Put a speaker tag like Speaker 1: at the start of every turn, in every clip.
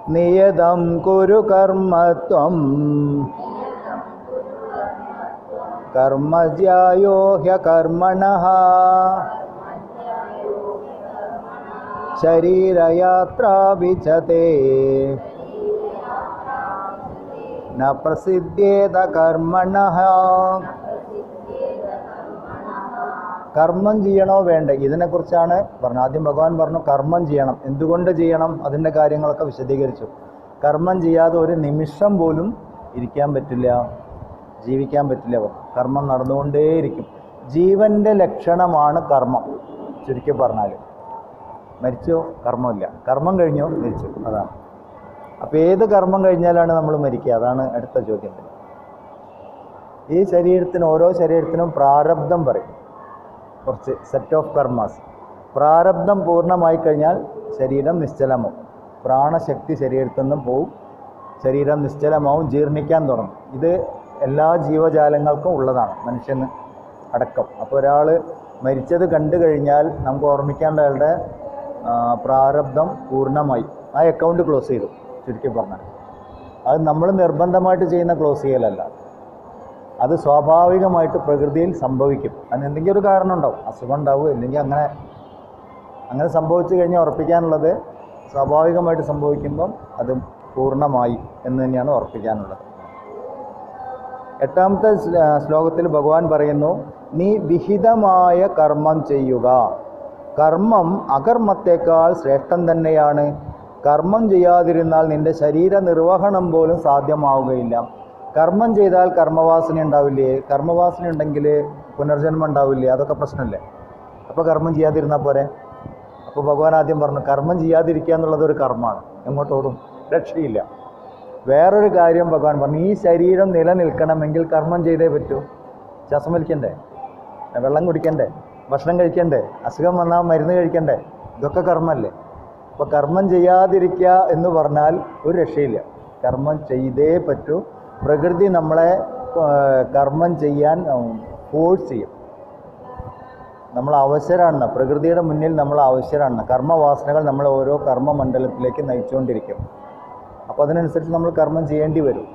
Speaker 1: നിയതം കുരു കർമ്മത്വം കർമ്മജ്യായോ ഹ്യകർമ്മണഃ ശരീരയാത്രാ വിചതേ ന പ്രസിദ്ധ്യേത കർമ്മണഃ. കർമ്മം ചെയ്യണോ വേണ്ടേ, ഇതിനെക്കുറിച്ചാണ് പറഞ്ഞത്. ആദ്യം ഭഗവാൻ പറഞ്ഞു കർമ്മം ചെയ്യണം, എന്തുകൊണ്ട് ചെയ്യണം, അതിൻ്റെ കാര്യങ്ങളൊക്കെ വിശദീകരിച്ചു. കർമ്മം ചെയ്യാതെ ഒരു നിമിഷം പോലും ഇരിക്കാൻ പറ്റില്ല, ജീവിക്കാൻ പറ്റില്ല. കർമ്മം നടന്നുകൊണ്ടേയിരിക്കും. ജീവൻ്റെ ലക്ഷണമാണ് കർമ്മം. ചുരുക്കി പറഞ്ഞാൽ മരിച്ചോ കർമ്മമില്ല, കർമ്മം കഴിഞ്ഞോ മരിച്ചു, അതാണ്. അപ്പോൾ ഏത് കർമ്മം കഴിഞ്ഞാലാണ് നമ്മൾ മരിക്കുക, അതാണ് അടുത്ത ചോദ്യം. ഈ ശരീരത്തിന്, ഓരോ ശരീരത്തിനും പ്രാരബ്ധം പറയും, കുറച്ച് സെറ്റ് ഓഫ് കർമാസ്. പ്രാരബ്ധം പൂർണ്ണമായി കഴിഞ്ഞാൽ ശരീരം നിശ്ചലമാവും, പ്രാണശക്തി ശരീരത്തിൽ നിന്നും പോവും, ശരീരം നിശ്ചലമാവും, ജീർണിക്കാൻ തുടങ്ങും. ഇത് എല്ലാ ജീവജാലങ്ങൾക്കും ഉള്ളതാണ്, മനുഷ്യന് അടക്കം. അപ്പോൾ ഒരാൾ മരിച്ചത് കണ്ടു കഴിഞ്ഞാൽ നമുക്ക് ഓർമ്മിക്കേണ്ട അയാളുടെ പ്രാരബ്ധം പൂർണ്ണമായി, ആ അക്കൗണ്ട് ക്ലോസ് ചെയ്തു, ചുരുക്കി പറഞ്ഞാൽ. അത് നമ്മൾ നിർബന്ധമായിട്ട് ചെയ്യുന്ന ക്ലോസ് ചെയ്യലല്ല, അത് സ്വാഭാവികമായിട്ട് പ്രകൃതിയിൽ സംഭവിക്കും. അതിന് എന്തെങ്കിലും ഒരു കാരണം ഉണ്ടാവും, അസുഖം ഉണ്ടാവും, അല്ലെങ്കിൽ അങ്ങനെ സംഭവിച്ചു കഴിഞ്ഞാൽ ഉറപ്പിക്കാനുള്ളത് സ്വാഭാവികമായിട്ട് സംഭവിക്കുമ്പം അത് പൂർണ്ണമായി എന്ന് തന്നെയാണ് ഉറപ്പിക്കാനുള്ളത്. 8ാമത്തെ ശ്ലോകത്തിൽ ഭഗവാൻ പറയുന്നു, നീ വിഹിതമായ കർമ്മം ചെയ്യുക. കർമ്മം അകർമ്മത്തേക്കാൾ ശ്രേഷ്ഠം തന്നെയാണ്. കർമ്മം ചെയ്യാതിരുന്നാൽ നിൻ്റെ ശരീര നിർവഹണം പോലും സാധ്യമാവുകയില്ല. കർമ്മം ചെയ്താൽ കർമ്മവാസന ഉണ്ടാവില്ലേ, കർമ്മവാസന ഉണ്ടെങ്കിൽ പുനർജന്മം ഉണ്ടാവില്ലേ, അതൊക്കെ പ്രശ്നമല്ലേ. അപ്പോൾ കർമ്മം ചെയ്യാതിരുന്നാൽ പോരെ. അപ്പോൾ ഭഗവാൻ ആദ്യം പറഞ്ഞു കർമ്മം ചെയ്യാതിരിക്കുക എന്നുള്ളത് ഒരു കർമ്മമാണ്, എങ്ങോട്ടോടും രക്ഷയില്ല. വേറൊരു കാര്യം ഭഗവാൻ പറഞ്ഞു, ഈ ശരീരം നിലനിൽക്കണമെങ്കിൽ കർമ്മം ചെയ്തേ പറ്റൂ. ശ്വാസം വലിക്കണ്ടേ, വെള്ളം കുടിക്കണ്ടേ, ഭക്ഷണം കഴിക്കണ്ടേ, അസുഖം വന്നാൽ മരുന്ന് കഴിക്കണ്ടേ, ഇതൊക്കെ കർമ്മമല്ലേ. അപ്പോൾ കർമ്മം ചെയ്യാതിരിക്കുക എന്ന് പറഞ്ഞാൽ ഒരു രക്ഷയില്ല, കർമ്മം ചെയ്തേ പറ്റൂ. പ്രകൃതി നമ്മളെ കർമ്മം ചെയ്യാൻ ഫോഴ്സ് ചെയ്യും. നമ്മൾ അവശരാണ്, പ്രകൃതിയുടെ മുന്നിൽ നമ്മൾ അവശരാണ്. കർമ്മവാസനകൾ നമ്മളെ ഓരോ കർമ്മമണ്ഡലത്തിലേക്ക് നയിച്ചുകൊണ്ടിരിക്കും. അപ്പോൾ അതിനനുസരിച്ച് നമ്മൾ കർമ്മം ചെയ്യേണ്ടി വരും.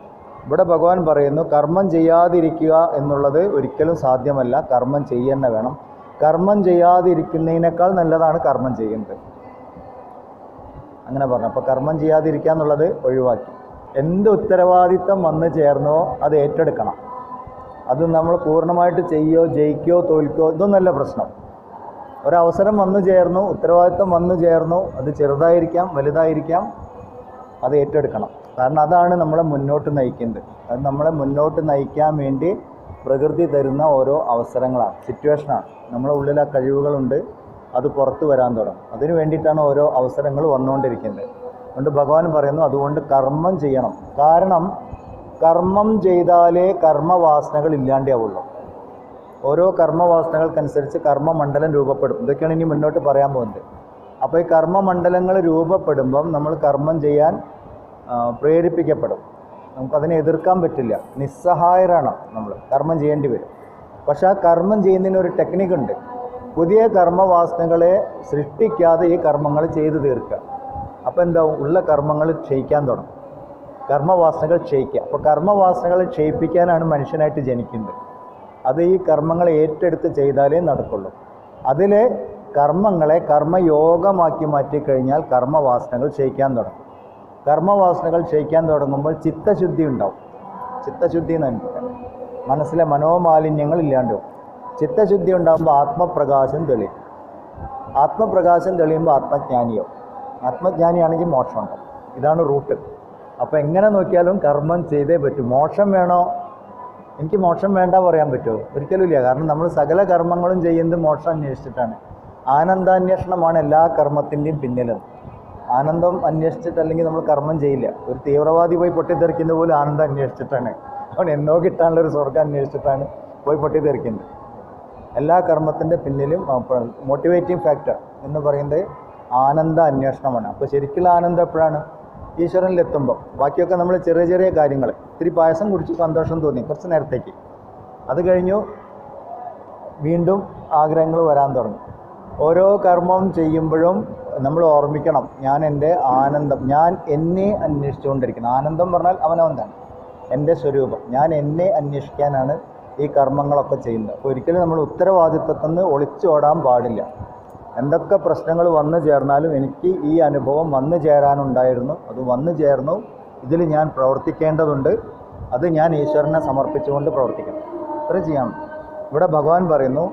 Speaker 1: ഇവിടെ ഭഗവാൻ പറയുന്നു കർമ്മം ചെയ്യാതിരിക്കുക എന്നുള്ളത് ഒരിക്കലും സാധ്യമല്ല, കർമ്മം ചെയ്യുക വേണം. കർമ്മം ചെയ്യാതിരിക്കുന്നതിനേക്കാൾ നല്ലതാണ് കർമ്മം ചെയ്യുന്നത്, അങ്ങനെ പറഞ്ഞു. അപ്പോൾ കർമ്മം ചെയ്യാതിരിക്കുക എന്നുള്ളത് ഒഴിവാക്കി. എന്ത് ഉത്തരവാദിത്തം വന്നു ചേർന്നോ അത് ഏറ്റെടുക്കണം. അത് നമ്മൾ പൂർണ്ണമായിട്ട് ചെയ്യോ ജയിക്കോ തോൽക്കോ ഇതൊന്നല്ല പ്രശ്നം. ഒരവസരം വന്നു ചേർന്നു, ഉത്തരവാദിത്തം വന്നു ചേർന്നു, അത് ചെറുതായിരിക്കാം വലുതായിരിക്കാം, അത് ഏറ്റെടുക്കണം. കാരണം അതാണ് നമ്മളെ മുന്നോട്ട് നയിക്കുന്നത്. അത് നമ്മളെ മുന്നോട്ട് നയിക്കാൻ വേണ്ടി പ്രകൃതി തരുന്ന ഓരോ അവസരങ്ങളാണ്, സിറ്റുവേഷനാണ്. നമ്മളെ ഉള്ളിൽ ആ കഴിവുകളുണ്ട്, അത് പുറത്തു വരാൻ തുടങ്ങും. അതിനു വേണ്ടിയിട്ടാണ് ഓരോ അവസരങ്ങൾ വന്നുകൊണ്ടിരിക്കുന്നത്. അതുകൊണ്ട് ഭഗവാൻ പറയുന്നു അതുകൊണ്ട് കർമ്മം ചെയ്യണം. കാരണം കർമ്മം ചെയ്താലേ കർമ്മവാസനകൾ ഇല്ലാണ്ടാവുള്ളൂ. ഓരോ കർമ്മവാസനകൾക്കനുസരിച്ച് കർമ്മമണ്ഡലം രൂപപ്പെടും. ഇതൊക്കെയാണ് ഇനി മുന്നോട്ട് പറയാൻ പോകുന്നത്. അപ്പോൾ ഈ കർമ്മമണ്ഡലങ്ങൾ രൂപപ്പെടുമ്പം നമ്മൾ കർമ്മം ചെയ്യാൻ പ്രേരിപ്പിക്കപ്പെടും. നമുക്കതിനെ എതിർക്കാൻ പറ്റില്ല, നിസ്സഹായരാണ് നമ്മൾ, കർമ്മം ചെയ്യേണ്ടി വരും. പക്ഷേ ആ കർമ്മം ചെയ്യുന്നതിനൊരു ടെക്നിക്കുണ്ട്. പുതിയ കർമ്മവാസനകളെ സൃഷ്ടിക്കാതെ ഈ കർമ്മങ്ങൾ ചെയ്തു തീർക്കുക. അപ്പോൾ എന്താവും, ഉള്ള കർമ്മങ്ങൾ ക്ഷയിക്കാൻ തുടങ്ങും, കർമ്മവാസനകൾ ക്ഷയിക്കുക. അപ്പോൾ കർമ്മവാസനകളെ ക്ഷയിപ്പിക്കാനാണ് മനുഷ്യനായിട്ട് ജനിക്കുന്നത്. അത് ഈ കർമ്മങ്ങളെ ഏറ്റെടുത്ത് ചെയ്താലേ നടക്കുള്ളൂ. അതിലെ കർമ്മങ്ങളെ കർമ്മയോഗമാക്കി മാറ്റിക്കഴിഞ്ഞാൽ കർമ്മവാസനകൾ ക്ഷയിക്കാൻ തുടങ്ങും. കർമ്മവാസനകൾ ക്ഷയിക്കാൻ തുടങ്ങുമ്പോൾ ചിത്തശുദ്ധി ഉണ്ടാവും. ചിത്തശുദ്ധി എന്ന് പറഞ്ഞാൽ മനസ്സിലെ മനോമാലിന്യങ്ങൾ ഇല്ലാണ്ടാവും. ചിത്തശുദ്ധി ഉണ്ടാകുമ്പോൾ ആത്മപ്രകാശം തെളിയും. ആത്മപ്രകാശം തെളിയുമ്പോൾ ആത്മജ്ഞാനിയാവും. ആത്മജ്ഞാനിയാണെങ്കിൽ മോക്ഷം ഉണ്ടാവും. ഇതാണ് റൂട്ട്. അപ്പോൾ എങ്ങനെ നോക്കിയാലും കർമ്മം ചെയ്തേ പറ്റൂ. മോക്ഷം വേണോ, എനിക്ക് മോക്ഷം വേണ്ട പറയാൻ പറ്റുമോ? ഒരിക്കലും ഇല്ല. കാരണം നമ്മൾ സകല കർമ്മങ്ങളും ചെയ്യുന്നത് മോക്ഷം അന്വേഷിച്ചിട്ടാണ്. ആനന്ദാന്വേഷണമാണ് എല്ലാ കർമ്മത്തിൻ്റെയും പിന്നിലും. ആനന്ദം അന്വേഷിച്ചിട്ടല്ലെങ്കിൽ നമ്മൾ കർമ്മം ചെയ്യില്ല. ഒരു തീവ്രവാദി പോയി പൊട്ടിത്തെറിക്കുന്ന പോലും ആനന്ദം അന്വേഷിച്ചിട്ടാണ്. അവൻ എന്നോ കിട്ടാനുള്ളൊരു സ്വർഗ്ഗം അന്വേഷിച്ചിട്ടാണ് പോയി പൊട്ടിത്തെറിക്കുന്നത്. എല്ലാ കർമ്മത്തിൻ്റെ പിന്നിലും മോട്ടിവേറ്റിംഗ് ഫാക്ടർ എന്ന് പറയുന്നത് ആനന്ദ അന്വേഷണമാണ്. അപ്പോൾ ശരിക്കുള്ള ആനന്ദം എപ്പോഴാണ്? ഈശ്വരനിലെത്തുമ്പോൾ. ബാക്കിയൊക്കെ നമ്മൾ ചെറിയ ചെറിയ കാര്യങ്ങൾ, ഇത്തിരി പായസം കുടിച്ച് സന്തോഷം തോന്നി കുറച്ച് നേരത്തേക്ക്, അത് കഴിഞ്ഞു വീണ്ടും ആഗ്രഹങ്ങൾ വരാൻ തുടങ്ങും. ഓരോ കർമ്മം ചെയ്യുമ്പോഴും നമ്മൾ ഓർമ്മിക്കണം, ഞാൻ എൻ്റെ ആനന്ദം, ഞാൻ എന്നെ അന്വേഷിച്ചുകൊണ്ടിരിക്കുന്നു. ആനന്ദം പറഞ്ഞാൽ അവനവൻ തന്നെ, എൻ്റെ സ്വരൂപം, ഞാൻ എന്നെ അന്വേഷിക്കാനാണ് ഈ കർമ്മങ്ങളൊക്കെ ചെയ്യുന്നത്. അപ്പോൾ ഒരിക്കലും നമ്മൾ ഉത്തരവാദിത്വത്തിൽ നിന്ന് ഒളിച്ചോടാൻ പാടില്ല. എന്തൊക്കെ പ്രശ്നങ്ങൾ വന്നു ചേർന്നാലും എനിക്ക് ഈ അനുഭവം വന്നു ചേരാനുണ്ടായിരുന്നു, അത് വന്നു ചേർന്നു, ഇതിൽ ഞാൻ പ്രവർത്തിക്കേണ്ടതുണ്ട്, അത് ഞാൻ ഈശ്വരനെ സമർപ്പിച്ചുകൊണ്ട് പ്രവർത്തിക്കണം. അത്ര ചെയ്യണം. ഇവിടെ ഭഗവാൻ പറയുന്നു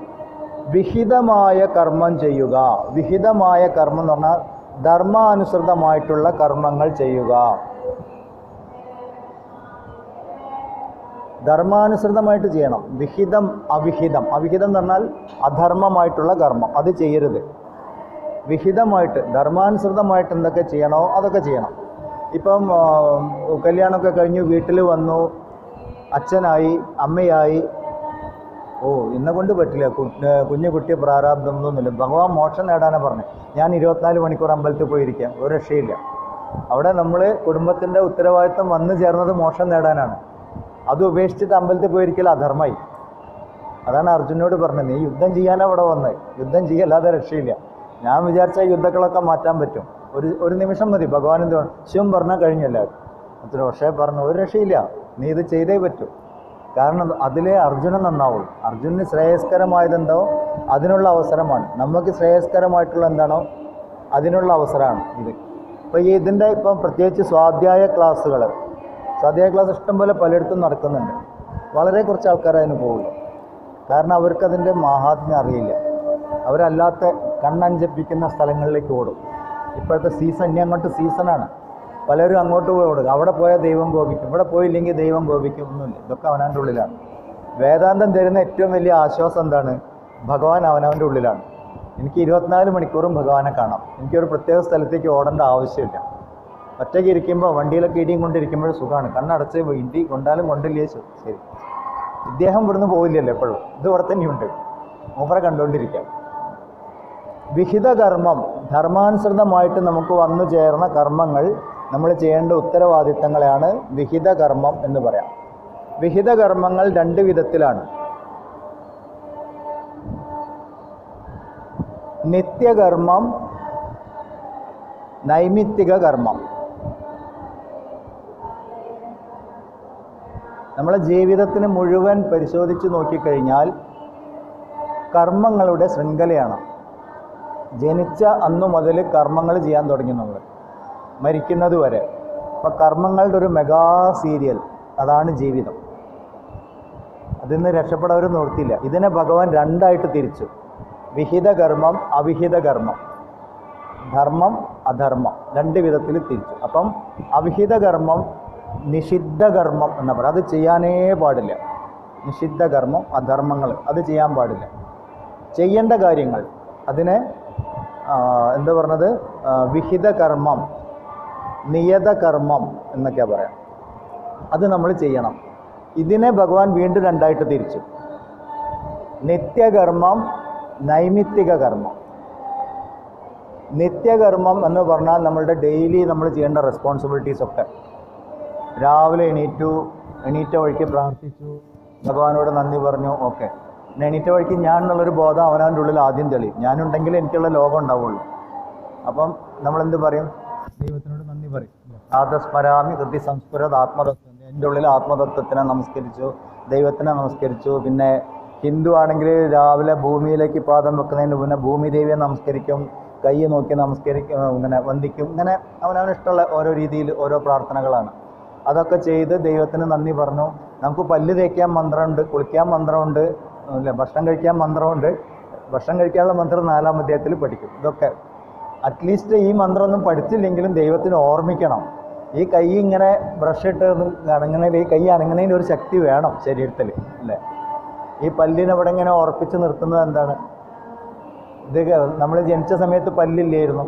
Speaker 1: വിഹിതമായ കർമ്മം ചെയ്യുക. വിഹിതമായ കർമ്മം എന്ന് പറഞ്ഞാൽ ധർമാനുസൃതമായിട്ടുള്ള കർമ്മങ്ങൾ ചെയ്യുക. ധർമാനുസൃതമായിട്ട് ചെയ്യണം. വിഹിതം അവിഹിതം, അവിഹിതം എന്ന് പറഞ്ഞാൽ അധർമ്മമായിട്ടുള്ള കർമ്മം അത് ചെയ്യരുത്. വിഹിതമായിട്ട് ധർമാനുസൃതമായിട്ട് എന്തൊക്കെ ചെയ്യണോ അതൊക്കെ ചെയ്യണം. ഇപ്പം കല്യാണമൊക്കെ കഴിഞ്ഞു വീട്ടിൽ വന്നു, അച്ഛനായി അമ്മയായി, ഇന്നെ കൊണ്ട് പറ്റില്ല, കുഞ്ഞു കുട്ടിയെ പ്രാരാബ്ദം ഒന്നുമില്ല. ഭഗവാൻ മോക്ഷം നേടാനാണ് പറഞ്ഞത്. ഞാൻ 24 മണിക്കൂർ അമ്പലത്തിൽ പോയിരിക്കാം, ഒരു രക്ഷയില്ല. അവിടെ നമ്മൾ കുടുംബത്തിൻ്റെ ഉത്തരവാദിത്വം വന്നു ചേർന്നത് മോക്ഷം നേടാനാണ്. അത് ഉപേക്ഷിച്ചിട്ട് അമ്പലത്തിൽ പോയിരിക്കൽ അധർമ്മമായി. അതാണ് അർജുനോട് പറഞ്ഞത്, നീ യുദ്ധം ചെയ്യാനാണ് അവിടെ വന്നത്, യുദ്ധം ചെയ്യല്ലാതെ രക്ഷയില്ല. ഞാൻ വിചാരിച്ച യുദ്ധങ്ങളൊക്കെ മാറ്റാൻ പറ്റും, ഒരു നിമിഷം മതി. ഭഗവാൻ എന്ത് ശിവൻ പറഞ്ഞാൽ കഴിഞ്ഞല്ലായിരുന്നു. പക്ഷേ പറഞ്ഞു ഒരു രക്ഷയില്ല, നീ ഇത് ചെയ്തേ പറ്റൂ. കാരണം അതിലെ അർജുനൻ നന്നാവുള്ളൂ. അർജുനന് ശ്രേയസ്കരമായതെന്തോ അതിനുള്ള അവസരമാണ്, നമുക്ക് ശ്രേയസ്കരമായിട്ടുള്ള എന്താണോ അതിനുള്ള അവസരമാണ് ഇത്. അപ്പോൾ ഇതിൻ്റെ ഇപ്പം പ്രത്യേകിച്ച് സ്വാധ്യായ ക്ലാസ് ഇഷ്ടംപോലെ പലയിടത്തും നടക്കുന്നുണ്ട്. വളരെ കുറച്ച് ആൾക്കാർ അതിന് പോവുള്ളൂ. കാരണം അവർക്കതിൻ്റെ മഹാത്മ്യം അറിയില്ല. അവരല്ലാത്ത കണ്ണഞ്ചപ്പിക്കുന്ന സ്ഥലങ്ങളിലേക്ക് ഓടും. ഇപ്പോഴത്തെ സീസൺ, ഇനി അങ്ങോട്ട് സീസണാണ്. പലരും അങ്ങോട്ട് ഓടുക, അവിടെ പോയാൽ ദൈവം കോപിക്കും, ഇവിടെ പോയില്ലെങ്കിൽ ദൈവം കോപിക്കും, ഒന്നുമില്ല. ഇതൊക്കെ അവനവൻ്റെ ഉള്ളിലാണ്. വേദാന്തം തരുന്ന ഏറ്റവും വലിയ ആശ്വാസം എന്താണ്? ഭഗവാൻ അവനവൻ്റെ ഉള്ളിലാണ്. എനിക്ക് 24 മണിക്കൂറും ഭഗവാനെ കാണാം. എനിക്കൊരു പ്രത്യേക സ്ഥലത്തേക്ക് ഓടേണ്ട ആവശ്യമില്ല. ഒറ്റയ്ക്ക് ഇരിക്കുമ്പോൾ വണ്ടിയിലൊക്കെ ഇടിയും കൊണ്ടിരിക്കുമ്പോൾ സുഖമാണ്. കണ്ണടച്ച് ഇടി കൊണ്ടാലും കൊണ്ടില്ലേ ശരി. ഇദ്ദേഹം ഇവിടുന്ന് പോയില്ലല്ലോ എപ്പോഴും, ഇത് ഇവിടെ തന്നെയുണ്ട്, മൂപ്പരെ കണ്ടുകൊണ്ടിരിക്കാം. വിഹിത കർമ്മം, ധർമാനുസൃതമായിട്ട് നമുക്ക് വന്നു ചേർന്ന കർമ്മങ്ങൾ, നമ്മൾ ചെയ്യേണ്ട ഉത്തരവാദിത്തങ്ങളെയാണ് വിഹിത കർമ്മം എന്ന് പറയാം. വിഹിത കർമ്മങ്ങൾ 2 വിധത്തിലാണ്. നിത്യകർമ്മം, നൈമിത്തിക കർമ്മം. നമ്മളെ ജീവിതത്തിന് മുഴുവൻ പരിശോധിച്ച് നോക്കിക്കഴിഞ്ഞാൽ കർമ്മങ്ങളുടെ ശൃംഖലയാണ്. ജനിച്ച അന്നു മുതൽ കർമ്മങ്ങൾ ചെയ്യാൻ തുടങ്ങി നമ്മൾ മരിക്കുന്നത് വരെ. അപ്പോൾ കർമ്മങ്ങളുടെ ഒരു മെഗാ സീരിയൽ, അതാണ് ജീവിതം. അതിൽ നിന്ന് രക്ഷപ്പെടാൻ നിർത്തിയില്ല. ഇതിനെ ഭഗവാൻ 2ആയിട്ട് തിരിച്ചു. വിഹിത കർമ്മം, അവിഹിത കർമ്മം, ധർമ്മം അധർമ്മം, 2 വിധത്തിൽ തിരിച്ചു. അപ്പം അവിഹിത കർമ്മം നിഷിദ്ധ കർമ്മം എന്നാ പറയുക, അത് ചെയ്യാനേ പാടില്ല. നിഷിദ്ധ കർമ്മം, അധർമ്മങ്ങൾ, അത് ചെയ്യാൻ പാടില്ല. ചെയ്യേണ്ട കാര്യങ്ങൾ അതിനെ എന്താ പറഞ്ഞത്, വിഹിത കർമ്മം, നിയത കർമ്മം എന്നൊക്കെയാണ് പറയാം. അത് നമ്മൾ ചെയ്യണം. ഇതിനെ ഭഗവാൻ വീണ്ടും 2ആയിട്ട് തിരിച്ചു. നിത്യകർമ്മം, നൈമിത്തിക കർമ്മം. നിത്യകർമ്മം എന്ന് പറഞ്ഞാൽ നമ്മളുടെ ഡെയിലി നമ്മൾ ചെയ്യേണ്ട റെസ്പോൺസിബിലിറ്റീസൊക്കെ. രാവിലെ എണീറ്റ വഴിക്ക് പ്രാർത്ഥിച്ചു, ഭഗവാനോട് നന്ദി പറഞ്ഞു, ഓക്കെ. പിന്നെ എണീറ്റ വഴിക്ക് ഞാൻ എന്നുള്ളൊരു ബോധം അവനവൻ്റെ ഉള്ളിൽ ആദ്യം തെളിയും. ഞാനുണ്ടെങ്കിൽ എനിക്കുള്ള ലോകം ഉണ്ടാവുള്ളൂ. അപ്പം നമ്മളെന്ത് പറയും? ദൈവത്തിനോട് നന്ദി പറയും. ആത്മസ്മരാമി ഹൃദയ സംസ്കൃത ആത്മതത്വം. എൻ്റെ ഉള്ളിൽ ആത്മതത്വത്തിനെ നമസ്കരിച്ചു, ദൈവത്തിനെ നമസ്കരിച്ചു. പിന്നെ ഹിന്ദു ആണെങ്കിൽ രാവിലെ ഭൂമിയിലേക്ക് പാദം വെക്കുന്നതിന് മുന്നേ ഭൂമി ദേവിയെ നമസ്കരിക്കും, കൈ നോക്കി നമസ്കരിക്കും, ഇങ്ങനെ വന്ദിക്കും. ഇങ്ങനെ അവനവനിഷ്ടമുള്ള ഓരോ രീതിയിൽ ഓരോ പ്രാർത്ഥനകളാണ്. അതൊക്കെ ചെയ്ത് ദൈവത്തിന് നന്ദി പറഞ്ഞു. നമുക്ക് പല്ല് തേക്കാൻ മന്ത്രമുണ്ട്, കുളിക്കാൻ മന്ത്രമുണ്ട്, ഭക്ഷണം കഴിക്കാൻ മന്ത്രമുണ്ട്. ഭക്ഷണം കഴിക്കാനുള്ള മന്ത്രം 4-ാം അധ്യായത്തിൽ പഠിക്കും. ഇതൊക്കെ അറ്റ്ലീസ്റ്റ് ഈ മന്ത്രമൊന്നും പഠിച്ചില്ലെങ്കിലും ദൈവത്തിന് ഓർമ്മിക്കണം. ഈ കൈ ഇങ്ങനെ ബ്രഷ് ഇട്ട് അനങ്ങണേൽ, ഈ കൈ അനങ്ങണേന് ഒരു ശക്തി വേണം ശരീരത്തിൽ, അല്ലേ? ഈ പല്ലിനവിടെ ഇങ്ങനെ ഉറപ്പിച്ച് നിർത്തുന്നത് എന്താണ്? ഇത് നമ്മൾ ജനിച്ച സമയത്ത് പല്ലില്ലായിരുന്നു,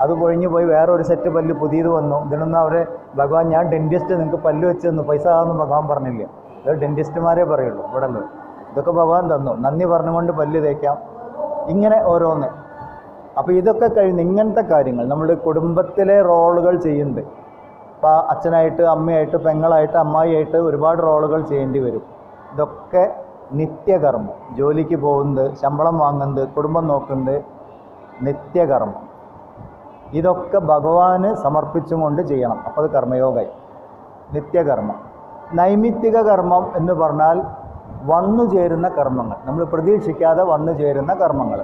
Speaker 1: അത് പൊഴിഞ്ഞു പോയി വേറൊരു സെറ്റ് പല്ല് പുതിയത് വന്നു. ഇതിനൊന്നും അവർ ഭഗവാൻ ഞാൻ ഡെൻറ്റിസ്റ്റ് നിങ്ങൾക്ക് പല്ല് വെച്ച് തന്നു, പൈസ ആണെന്ന് ഭഗവാൻ പറഞ്ഞില്ല. ഇത് ഡെൻറ്റിസ്റ്റുമാരേ പറയുള്ളൂ ഇവിടെ ഉള്ളൂ. ഇതൊക്കെ ഭഗവാൻ തന്നു, നന്ദി പറഞ്ഞുകൊണ്ട് പല്ല് തേക്കാം. ഇങ്ങനെ ഓരോന്ന്. അപ്പോൾ ഇതൊക്കെ കഴിഞ്ഞ് ഇങ്ങനത്തെ കാര്യങ്ങൾ നമ്മുടെ കുടുംബത്തിലെ റോളുകൾ ചെയ്യുന്നത്. ഇപ്പോൾ അച്ഛനായിട്ട്, അമ്മയായിട്ട്, പെങ്ങളായിട്ട്, അമ്മായിയായിട്ട് ഒരുപാട് റോളുകൾ ചെയ്യേണ്ടി വരും. ഇതൊക്കെ നിത്യകർമ്മം. ജോലിക്ക് പോകുന്നത്, ശമ്പളം വാങ്ങുന്നത്, കുടുംബം നോക്കുന്നത്, നിത്യകർമ്മം. ഇതൊക്കെ ഭഗവാന് സമർപ്പിച്ചും കൊണ്ട് ചെയ്യണം. അപ്പോൾ അത് കർമ്മയോഗമായി. നിത്യകർമ്മം. നൈമിത്തിക കർമ്മം എന്ന് പറഞ്ഞാൽ വന്നു ചേരുന്ന കർമ്മങ്ങൾ, നമ്മൾ പ്രതീക്ഷിക്കാതെ വന്നു ചേരുന്ന കർമ്മങ്ങൾ,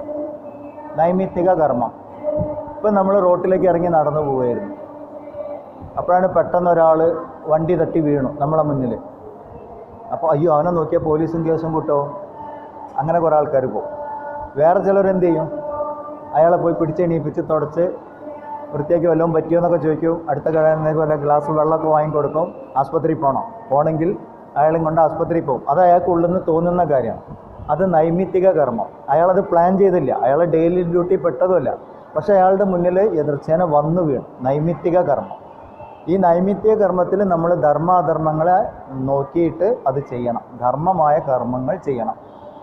Speaker 1: നൈമിത്തിക കർമ്മം. ഇപ്പം നമ്മൾ റോട്ടിലേക്ക് ഇറങ്ങി നടന്നു പോവുകയായിരുന്നു, അപ്പോഴാണ് പെട്ടെന്ന് ഒരാൾ വണ്ടി തട്ടി വീണു നമ്മളെ മുന്നിൽ. അപ്പോൾ അയ്യോ അവനെ നോക്കിയാൽ പോലീസും കേസും കിട്ടോ, അങ്ങനെ കുറേ ആൾക്കാർ പോകും. വേറെ ചിലരെന്ത് ചെയ്യും, അയാളെ പോയി പിടിച്ചെണീപ്പിച്ച് തുടച്ച് വൃത്തിയാക്കി വല്ലതും പറ്റിയോ എന്നൊക്കെ ചോദിക്കും. അടുത്ത കടയിൽ വല്ല ഗ്ലാസ് വെള്ളമൊക്കെ വാങ്ങിക്കൊടുക്കും. ആസ്പത്രിയിൽ പോകണമെങ്കിൽ അയാളും കൊണ്ട് ആസ്പത്രിയിൽ പോകും. അത് അയാൾക്ക് ഉള്ളിൽ തോന്നുന്ന കാര്യമാണ്. അത് നൈമിത്തിക കർമ്മം. അയാളത് പ്ലാൻ ചെയ്തില്ല, അയാൾ ഡെയിലി ഡ്യൂട്ടി പെട്ടതുമല്ല, പക്ഷേ അയാളുടെ മുന്നിൽ എതിർച്ചേന വന്നു വീണു. നൈമിത്തിക കർമ്മം. ഈ നൈമിത്തിക കർമ്മത്തിൽ നമ്മൾ ധർമാധർമ്മങ്ങളെ നോക്കിയിട്ട് അത് ചെയ്യണം, ധർമ്മമായ കർമ്മങ്ങൾ ചെയ്യണം.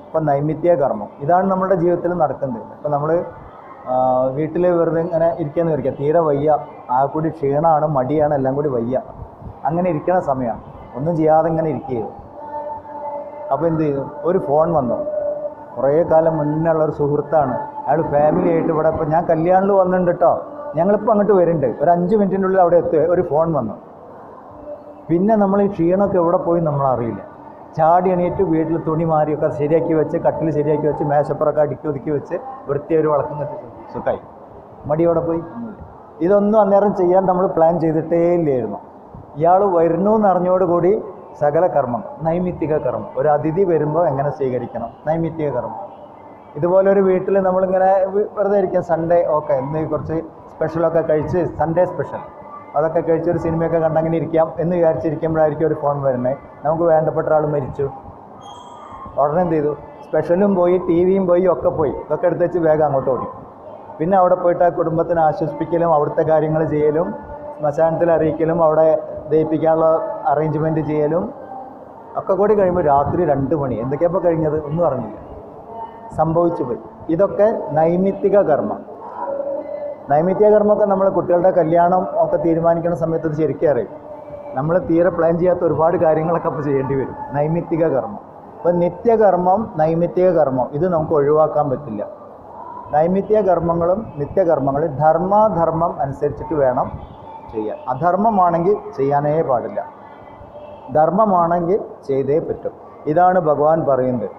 Speaker 1: ഇപ്പം നൈമിത്തിക കർമ്മം ഇതാണ് നമ്മുടെ ജീവിതത്തിൽ നടക്കുന്നത്. ഇപ്പം നമ്മൾ വീട്ടിൽ വെറുതെ ഇങ്ങനെ ഇരിക്കാന്ന് വിചാരിക്കുക, തീരെ വയ്യ, ആ കൂടി ക്ഷീണമാണ്, മടിയാണ്, എല്ലാം കൂടി വയ്യ, അങ്ങനെ ഇരിക്കണ സമയമാണ്, ഒന്നും ചെയ്യാതെ ഇങ്ങനെ ഇരിക്കുകയായിരുന്നു. അപ്പോൾ എന്ത് ചെയ്തു, ഒരു ഫോൺ വന്നു. കുറേ കാലം മുന്നേ ഉള്ളൊരു സുഹൃത്താണ്, അയാൾ ഫാമിലി ആയിട്ട് ഇവിടെ, ഇപ്പോൾ ഞാൻ കല്യാണിൽ വന്നിട്ടുണ്ട് കേട്ടോ, ഞങ്ങളിപ്പോൾ അങ്ങോട്ട് വരുന്നുണ്ട്, ഒരു 5 മിനിറ്റിൻ്റെ ഉള്ളിൽ അവിടെ എത്തുക, ഒരു ഫോൺ വന്നു. പിന്നെ നമ്മൾ ഈ ക്ഷീണമൊക്കെ എവിടെ പോയി നമ്മളറിയില്ല. ചാടി എണീറ്റ് വീട്ടിൽ തുണി മാറിയൊക്കെ ശരിയാക്കി വെച്ച്, കട്ടിൽ ശരിയാക്കി വെച്ച്, മേശപ്പുറമൊക്കെ അടുക്കി ഒതുക്കി വെച്ച് വൃത്തിയൊരു വളക്കം കത്തിച്ച് സുഖമായി. മടിയോടെ പോയി ഒന്നുമില്ല. ഇതൊന്നും അന്നേരം ചെയ്യാൻ നമ്മൾ പ്ലാൻ ചെയ്തിട്ടേ ഇല്ലായിരുന്നു. ഇയാൾ വരുന്നു എന്നറിഞ്ഞോടുകൂടി സകല കർമ്മം, നൈമിത്തിക കർമ്മം. ഒരു അതിഥി വരുമ്പോൾ എങ്ങനെ സ്വീകരിക്കണം, നൈമിത്തിക കർമ്മം. ഇതുപോലെ ഒരു വീട്ടിൽ നമ്മളിങ്ങനെ വെറുതെ ഇരിക്കാം, സൺഡേ ഓക്കെ, ഇന്ന് കുറച്ച് സ്പെഷ്യലൊക്കെ കഴിച്ച്, സൺഡേ സ്പെഷ്യൽ അതൊക്കെ കഴിച്ച് ഒരു സിനിമയൊക്കെ കണ്ടങ്ങനെ ഇരിക്കാം എന്ന് വിചാരിച്ചിരിക്കുമ്പോഴായിരിക്കും ഒരു ഫോൺ വരുന്നത്. നമുക്ക് വേണ്ടപ്പെട്ട ഒരാൾ മരിച്ചു. ഉടനെ എന്ത് ചെയ്തു, സ്പെഷ്യലും പോയി, ടി വിയും പോയി, ഒക്കെ പോയി, ഇതൊക്കെ എടുത്ത് വെച്ച് വേഗം അങ്ങോട്ട് ഓടി. പിന്നെ അവിടെ പോയിട്ട് ആ കുടുംബത്തിനെ ആശ്വസിപ്പിക്കലും അവിടുത്തെ കാര്യങ്ങൾ ചെയ്യലും ശ്മശാനത്തിൽ അറിയിക്കലും അവിടെ ദയിപ്പിക്കാനുള്ള അറേഞ്ച്മെൻറ്റ് ചെയ്യലും ഒക്കെ കൂടി കഴിയുമ്പോൾ രാത്രി 2 മണി. എന്തൊക്കെയപ്പോൾ കഴിഞ്ഞത് ഒന്നും അറിഞ്ഞില്ല, സംഭവിച്ചു പോയി. ഇതൊക്കെ നൈമിത്തിക കർമ്മം. നൈമിത്തിക കർമ്മമൊക്കെ നമ്മൾ കുട്ടികളുടെ കല്യാണം ഒക്കെ തീരുമാനിക്കുന്ന സമയത്ത് അത് ശരിക്കും അറിയും. നമ്മൾ തീരെ പ്ലാൻ ചെയ്യാത്ത ഒരുപാട് കാര്യങ്ങളൊക്കെ അപ്പോൾ ചെയ്യേണ്ടി വരും. നൈമിത്തിക കർമ്മം. അപ്പോൾ നിത്യകർമ്മം, നൈമിത്തിക കർമ്മം ഇത് നമുക്ക് ഒഴിവാക്കാൻ പറ്റില്ല. നൈമിത്തിക കർമ്മങ്ങളും നിത്യകർമ്മങ്ങളും ധർമാധർമ്മം അനുസരിച്ചിട്ട് വേണം ചെയ്യാൻ. അധർമ്മമാണെങ്കിൽ ചെയ്യാനേ പാടില്ല, ധർമ്മമാണെങ്കിൽ ചെയ്തേ പറ്റും. ഇതാണ് ഭഗവാൻ പറയുന്നത്,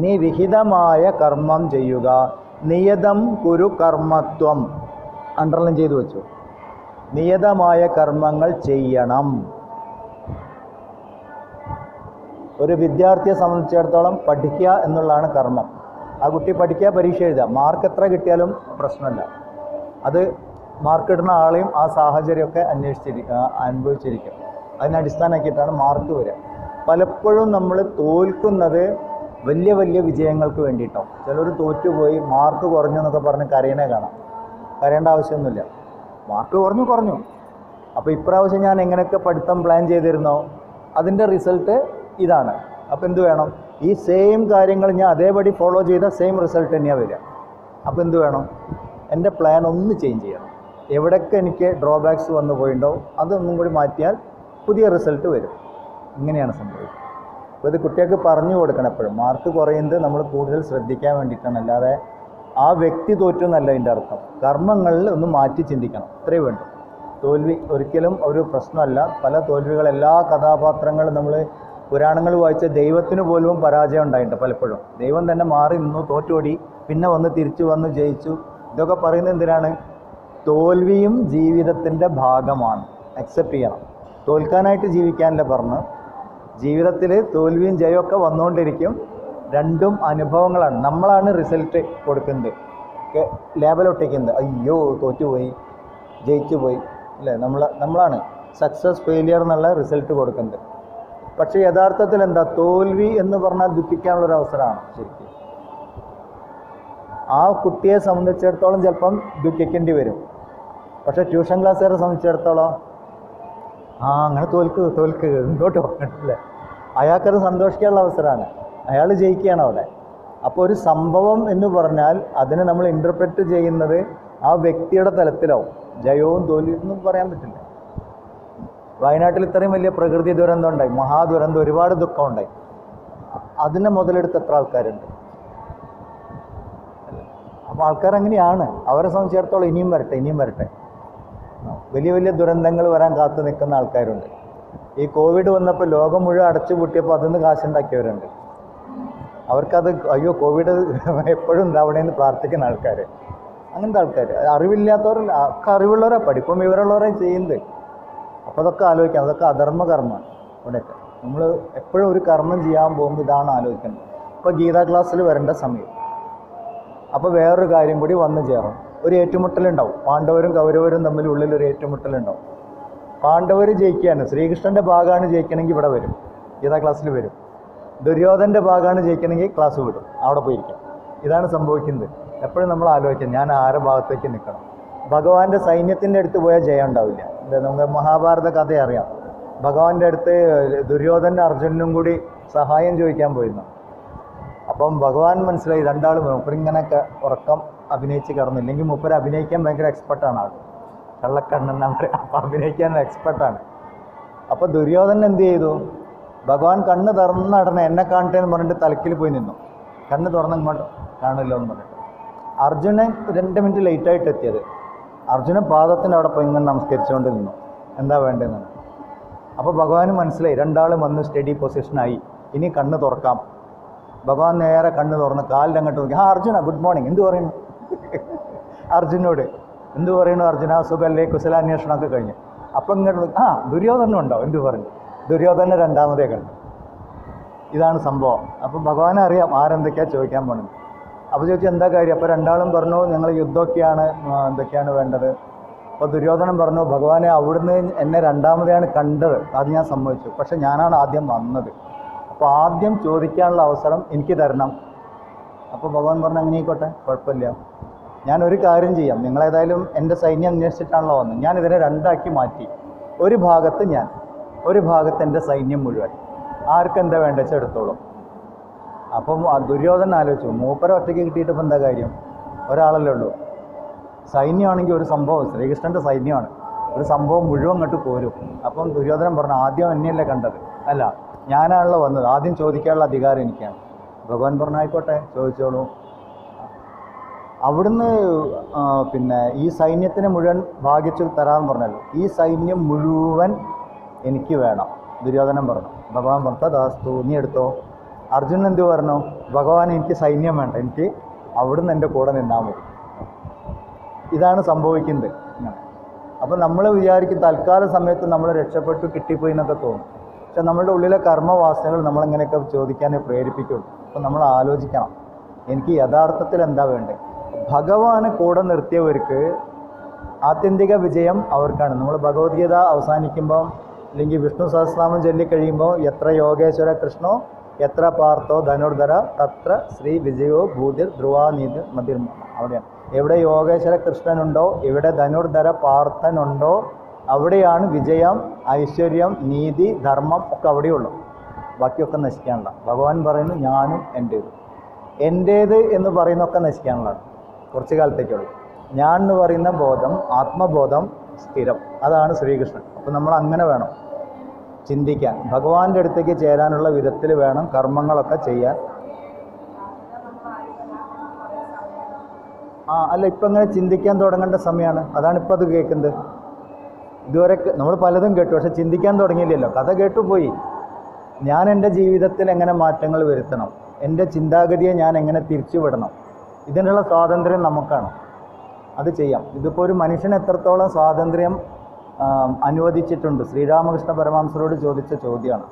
Speaker 1: നീ വിഹിതമായ കർമ്മം ചെയ്യുക, നിയതം കുരു കർമ്മത്വം. അണ്ടർലൈൻ ചെയ്തു വെച്ചു. നിയതമായ കർമ്മങ്ങൾ ചെയ്യണം. ഒരു വിദ്യാർത്ഥിയെ സംബന്ധിച്ചിടത്തോളം പഠിക്കുക എന്നുള്ളതാണ് കർമ്മം. ആ കുട്ടി പഠിക്കുക, പരീക്ഷ എഴുതുക, മാർക്ക് എത്ര കിട്ടിയാലും പ്രശ്നമില്ല. അത് മാർക്ക് ഇടുന്ന ആളെയും ആ സാഹചര്യമൊക്കെ അനുഭവിച്ചിരിക്കും. അതിനടിസ്ഥാനമാക്കിയിട്ടാണ് മാർക്ക് വരിക. പലപ്പോഴും നമ്മൾ തോൽക്കുന്നത് വലിയ വലിയ വിജയങ്ങൾക്ക് വേണ്ടിയിട്ടാവും. ചിലർ തോറ്റുപോയി മാർക്ക് കുറഞ്ഞു എന്നൊക്കെ പറഞ്ഞ് കരയണേ കാണാം. കരയേണ്ട ആവശ്യമൊന്നുമില്ല, മാർക്ക് കുറഞ്ഞു. അപ്പോൾ ഇപ്രാവശ്യം ഞാൻ എങ്ങനെയൊക്കെ പഠിത്തം പ്ലാൻ ചെയ്തിരുന്നോ അതിൻ്റെ റിസൾട്ട് ഇതാണ്. അപ്പോൾ എന്ത് വേണം, ഈ സെയിം കാര്യങ്ങൾ ഞാൻ അതേപടി ഫോളോ ചെയ്ത സെയിം റിസൾട്ട് തന്നെയാണ് വരിക. അപ്പോൾ എന്ത് വേണം, എൻ്റെ പ്ലാൻ ഒന്ന് ചേഞ്ച് ചെയ്യണം. എവിടെയൊക്കെ എനിക്ക് ഡ്രോബാക്സ് വന്നു പോയിട്ടോ അതൊന്നും കൂടി മാറ്റിയാൽ പുതിയ റിസൾട്ട് വരും. ഇങ്ങനെയാണ് സംഭവിക്കുന്നത്. അപ്പോൾ ഇത് കുട്ടികൾക്ക് പറഞ്ഞു കൊടുക്കണം. എപ്പോഴും മാർക്ക് കുറയുന്നത് നമ്മൾ കൂടുതൽ ശ്രദ്ധിക്കാൻ വേണ്ടിയിട്ടാണ്, അല്ലാതെ ആ വ്യക്തി തോറ്റു എന്നല്ല അതിൻ്റെ അർത്ഥം. കർമ്മങ്ങളിൽ ഒന്ന് മാറ്റി ചിന്തിക്കണം, ഇത്രയേ വേണ്ടു. തോൽവി ഒരിക്കലും ഒരു പ്രശ്നമല്ല. പല തോൽവികൾ, എല്ലാ കഥാപാത്രങ്ങളും നമ്മൾ പുരാണങ്ങൾ വായിച്ച ദൈവത്തിന് പോലും പരാജയം ഉണ്ടായിട്ടുണ്ട് പലപ്പോഴും. ദൈവം തന്നെ മാറി നിന്നു, തോറ്റോടി, പിന്നെ വന്ന് തിരിച്ചു വന്നു, ജയിച്ചു. ഇതൊക്കെ പറയുന്നത് എന്തിനാണ്? തോൽവിയും ജീവിതത്തിൻ്റെ ഭാഗമാണ്, അക്സെപ്റ്റ് ചെയ്യണം. തോൽക്കാനായിട്ട് ജീവിക്കാനല്ല പറഞ്ഞു. ജീവിതത്തിൽ തോൽവിയും ജയമൊക്കെ വന്നുകൊണ്ടിരിക്കും. രണ്ടും അനുഭവങ്ങളാണ്. നമ്മളാണ് റിസൾട്ട് കൊടുക്കുന്നത്, ലേബലൊട്ടിക്കുന്നത്. അയ്യോ തോറ്റുപോയി, ജയിച്ചു പോയി, അല്ലേ? നമ്മളാണ് സക്സസ് ഫെയിലിയർ എന്നുള്ള റിസൾട്ട് കൊടുക്കുന്നത്. പക്ഷേ യഥാർത്ഥത്തിൽ എന്താ, തോൽവി എന്ന് പറഞ്ഞാൽ ദുഃഖിക്കാനുള്ളൊരു അവസരമാണ് ശരിക്കും. ആ കുട്ടിയെ സംബന്ധിച്ചിടത്തോളം ചിലപ്പം ദുഃഖിക്കേണ്ടി വരും. പക്ഷേ ട്യൂഷൻ ക്ലാസ്സുകാരെ സംബന്ധിച്ചിടത്തോളം അങ്ങനെ തോൽക്ക് ഇങ്ങോട്ട് അല്ലേ, അയാൾക്കത് സന്തോഷിക്കാനുള്ള അവസരമാണ്. അയാൾ ജയിക്കുകയാണ് അവിടെ. അപ്പോൾ ഒരു സംഭവം എന്ന് പറഞ്ഞാൽ അതിനെ നമ്മൾ ഇൻ്റർപ്രറ്റ് ചെയ്യുന്നത് ആ വ്യക്തിയുടെ തലത്തിലാവും. ജയവും തോൽവിയും ഒന്നും പറയാൻ പറ്റില്ല. വയനാട്ടിൽ ഇത്രയും വലിയ പ്രകൃതി ദുരന്തം ഉണ്ടായി, മഹാദുരന്തം, ഒരുപാട് ദുഃഖം ഉണ്ടായി. അതിനെ മുതലെടുത്ത് എത്ര ആൾക്കാരുണ്ട്? അപ്പോൾ ആൾക്കാർ അങ്ങനെയാണ്. അവരെ സംബന്ധിച്ചിടത്തോളം ഇനിയും വരട്ടെ, ഇനിയും വരട്ടെ. വലിയ വലിയ ദുരന്തങ്ങൾ വരാൻ കാത്തു നിൽക്കുന്ന ആൾക്കാരുണ്ട്. ഈ കോവിഡ് വന്നപ്പോൾ ലോകം മുഴുവൻ അടച്ചു പൂട്ടിയപ്പോൾ അതിൽ നിന്ന് കാശുണ്ടാക്കിയവരുണ്ട്. അവർക്കത് അയ്യോ കോവിഡ് എപ്പോഴും ഉണ്ടാവണേന്ന് പ്രാർത്ഥിക്കുന്ന ആൾക്കാർ, അങ്ങനത്തെ ആൾക്കാർ. അറിവില്ലാത്തവരല്ല, ഒക്കെ അറിവുള്ളവരാ, പഠിപ്പും വിവരമുള്ളവരെ ചെയ്യുന്നത്. അപ്പോൾ അതൊക്കെ ആലോചിക്കണം. അതൊക്കെ അധർമ്മ കർമ്മമാണ്. ഇവിടെയൊക്കെ നമ്മൾ എപ്പോഴും ഒരു കർമ്മം ചെയ്യാൻ പോകുമ്പോൾ ഇതാണ് ആലോചിക്കുന്നത്. ഇപ്പോൾ ഗീതാ ക്ലാസ്സിൽ വരേണ്ട സമയം, അപ്പോൾ വേറൊരു കാര്യം കൂടി വന്നു ചേർന്നു. ഒരു ഏറ്റുമുട്ടലുണ്ടാവും. പാണ്ഡവരും കൗരവരും തമ്മിൽ ഉള്ളിലൊരു ഏറ്റുമുട്ടലുണ്ടാവും. പാണ്ഡവർ ജയിക്കുകയാണ്, ശ്രീകൃഷ്ണൻ്റെ ഭാഗമാണ് ജയിക്കണമെങ്കിൽ ഇവിടെ വരും, ഗീതാ ക്ലാസ്സിൽ വരും. ദുര്യോധൻ്റെ ഭാഗമാണ് ജയിക്കണമെങ്കിൽ ക്ലാസ് വിടും, അവിടെ പോയിരിക്കും. ഇതാണ് സംഭവിക്കുന്നത്. എപ്പോഴും നമ്മൾ ആലോചിക്കാം, ഞാൻ ആരുടെ ഭാഗത്തേക്ക് നിൽക്കണം. ഭഗവാന്റെ സൈന്യത്തിൻ്റെ അടുത്ത് പോയാൽ ജയം ഉണ്ടാവില്ല. നമുക്ക് മഹാഭാരത കഥ അറിയാം. ഭഗവാന്റെ അടുത്ത് ദുര്യോധനും അർജുനനും കൂടി സഹായം ചോദിക്കാൻ പോയിരുന്നു. അപ്പം ഭഗവാൻ മനസ്സിലായി രണ്ടാളും മൂപ്പരിങ്ങനെയൊക്കെ ഉറക്കം അഭിനയിച്ച് കിടന്നില്ലെങ്കിൽ മൂപ്പർ അഭിനയിക്കാൻ ഭയങ്കര എക്സ്പെർട്ടാണ്. ആൾ കള്ളക്കണ്ണെന്നാ പറയുക. അപ്പം അഭിനയിക്കാൻ എക്സ്പെർട്ടാണ്. അപ്പോൾ ദുര്യോധനൻ എന്ത് ചെയ്തു? ഭഗവാൻ കണ്ണ് തുറന്ന നടന്ന് എന്നെ കാണട്ടെ എന്ന് പറഞ്ഞിട്ട് തലക്കിൽ പോയി നിന്നു. കണ്ണ് തുറന്ന് ഇങ്ങോട്ട് കാണില്ലോ എന്ന് പറഞ്ഞിട്ട്. അർജുനൻ 2 മിനിറ്റ് ലേറ്റായിട്ട് എത്തിയത്. അർജുനൻ പാദത്തിൻ്റെ അവിടെ പോയി ഇങ്ങനെ നമസ്കരിച്ചുകൊണ്ട് നിന്നു, എന്താ വേണ്ടതെന്ന്. അപ്പോൾ ഭഗവാന് മനസ്സിലായി രണ്ടാളും വന്ന് സ്റ്റഡി പൊസിഷനായി, ഇനി കണ്ണ് തുറക്കാം. ഭഗവാൻ നേരെ കണ്ണ് തുറന്ന് കാലിൽ അങ്ങോട്ട് നോക്കി. അർജുന ഗുഡ് മോർണിംഗ്, എന്ത് പറയുന്നു? അർജുനോട് എന്ത് പറയുന്നു? അർജുന സുഖല്ലേ, കുശലാന്വേഷണമൊക്കെ കഴിഞ്ഞ്. അപ്പം ഇങ്ങോട്ട് നോക്കി, ദുര്യോധനം ഉണ്ടോ? എന്ത് പറഞ്ഞു? ദുര്യോധന രണ്ടാമതേ കണ്ടു. ഇതാണ് സംഭവം. അപ്പം ഭഗവാനെ അറിയാം ആരെന്തൊക്കെയാണ് ചോദിക്കാൻ പോണത്. അപ്പോൾ ചോദിച്ചു എന്താ കാര്യം? അപ്പോൾ രണ്ടാളും പറഞ്ഞു ഞങ്ങൾ യുദ്ധമൊക്കെയാണ്, എന്തൊക്കെയാണ് വേണ്ടത്. അപ്പോൾ ദുര്യോധനൻ പറഞ്ഞു ഭഗവാനെ അവിടുന്ന് എന്നെ രണ്ടാമതെയാണ് കണ്ടത്, അത് ഞാൻ സമ്മതിച്ചു, പക്ഷെ ഞാനാണ് ആദ്യം വന്നത്, അപ്പോൾ ആദ്യം ചോദിക്കാനുള്ള അവസരം എനിക്ക് തരണം. അപ്പോൾ ഭഗവാൻ പറഞ്ഞു അങ്ങനെ ആയിക്കോട്ടെ, കുഴപ്പമില്ല, ഞാനൊരു കാര്യം ചെയ്യാം, നിങ്ങളേതായാലും എൻ്റെ സൈന്യം അന്വേഷിച്ചിട്ടാണല്ലോ വന്നത്, ഞാൻ ഇതിനെ 2ആക്കി മാറ്റി. ഒരു ഭാഗത്ത് ഞാൻ, ഒരു ഭാഗത്ത് എൻ്റെ സൈന്യം മുഴുവൻ, ആർക്കെന്താ വേണ്ട വെച്ചാൽ എടുത്തോളും. അപ്പം ദുര്യോധനൻ ആലോചിച്ചു, മൂപ്പര ഒറ്റയ്ക്ക് കിട്ടിയിട്ട് ഇപ്പം എന്താ കാര്യം? ഒരാളല്ലേ ഉള്ളൂ. സൈന്യമാണെങ്കിൽ ഒരു സംഭവം, ശ്രീകൃഷ്ണൻ്റെ സൈന്യമാണ്, ഒരു സംഭവം മുഴുവൻ അങ്ങോട്ട് പോരും. അപ്പം ദുര്യോധനൻ പറഞ്ഞു ആദ്യം എന്നെയല്ലേ കണ്ടത്? അല്ല, ഞാനാണല്ലോ വന്നത്, ആദ്യം ചോദിക്കാനുള്ള അധികാരം എനിക്കാണ്. ഭഗവാൻ പറഞ്ഞു ആയിക്കോട്ടെ, ചോദിച്ചോളൂ. അവിടുന്ന് പിന്നെ ഈ സൈന്യത്തിന് മുഴുവൻ ഭാഗിച്ചു തരാമെന്ന് പറഞ്ഞല്ലോ, ഈ സൈന്യം മുഴുവൻ എനിക്ക് വേണം. ദുര്യോധനൻ പറഞ്ഞു. ഭഗവാൻ പറഞ്ഞു ദാസ്തു, നീ എടുത്തോ. അർജുനൻ എന്ത് പറഞ്ഞു? ഭഗവാൻ എനിക്ക് സൈന്യം വേണ്ട, എനിക്ക് അവിടുന്ന് എൻ്റെ കൂടെ നിന്നാൽ മതി. ഇതാണ് സംഭവിക്കുന്നത്. അപ്പം നമ്മൾ വിചാരിക്കും തൽക്കാല സമയത്ത് നമ്മൾ രക്ഷപ്പെട്ടു കിട്ടിപ്പോയി എന്നൊക്കെ തോന്നും. പക്ഷെ നമ്മളുടെ ഉള്ളിലെ കർമ്മവാസനകൾ നമ്മളിങ്ങനെയൊക്കെ ചോദിക്കാനേ പ്രേരിപ്പിക്കുള്ളൂ. അപ്പം നമ്മൾ ആലോചിക്കണം, എനിക്ക് യഥാർത്ഥത്തിൽ എന്താ വേണ്ടത്? ഭഗവാനെ കൂടെ നിർത്തിയവർക്ക് ആത്യന്തിക വിജയം അവർക്കാണ്. നമ്മൾ ഭഗവത്ഗീത അവസാനിക്കുമ്പോൾ അല്ലെങ്കിൽ വിഷ്ണു സഹസ്രനാമം ചൊല്ലിക്കഴിയുമ്പോൾ എത്ര യോഗേശ്വര കൃഷ്ണോ എത്ര പാർത്ഥോ ധനുർധര തത്ര ശ്രീ വിജയോ ഭൂതിർ ധ്രുവാനീതി മതിർ. അവിടെയാണ്, എവിടെ യോഗേശ്വര കൃഷ്ണനുണ്ടോ, എവിടെ ധനുർധര പാർത്ഥനുണ്ടോ, അവിടെയാണ് വിജയം, ഐശ്വര്യം, നീതി, ധർമ്മം ഒക്കെ അവിടെയുള്ളൂ. ബാക്കിയൊക്കെ നശിക്കാനുള്ള. ഭഗവാൻ പറയുന്നു ഞാനും എൻ്റേത് എന്ന് പറയുന്നതൊക്കെ നശിക്കാനുള്ളതാണ്, കുറച്ച് കാലത്തേക്കുള്ളൂ. ഞാൻ എന്ന് പറയുന്ന ബോധം, ആത്മബോധം സ്ഥിരം, അതാണ് ശ്രീകൃഷ്ണൻ. അപ്പോൾ നമ്മൾ അങ്ങനെ വേണം ചിന്തിക്കാൻ, ഭഗവാന്റെ അടുത്തേക്ക് ചേരാനുള്ള വിധത്തിൽ വേണം കർമ്മങ്ങളൊക്കെ ചെയ്യാൻ. അല്ല, ഇപ്പം ഇങ്ങനെ ചിന്തിക്കാൻ തുടങ്ങേണ്ട സമയമാണ്. അതാണ് ഇപ്പം അത് കേൾക്കുന്നത്. ഇതുവരെ നമ്മൾ പലതും കേട്ടു, പക്ഷെ ചിന്തിക്കാൻ തുടങ്ങിയില്ലല്ലോ. കഥ കേട്ടുപോയി. ഞാൻ എൻ്റെ ജീവിതത്തിൽ എങ്ങനെ മാറ്റങ്ങൾ വരുത്തണം, എൻ്റെ ചിന്താഗതിയെ ഞാൻ എങ്ങനെ തിരിച്ചുവിടണം, ഇതിനുള്ള സ്വാതന്ത്ര്യം നമുക്കാണ്. അത് ചെയ്യാം. ഇതിപ്പോൾ ഒരു മനുഷ്യന് എത്രത്തോളം സ്വാതന്ത്ര്യം അനുവദിച്ചിട്ടുണ്ട്? ശ്രീരാമകൃഷ്ണ പരമഹംസരോട് ചോദിച്ച ചോദ്യമാണ്.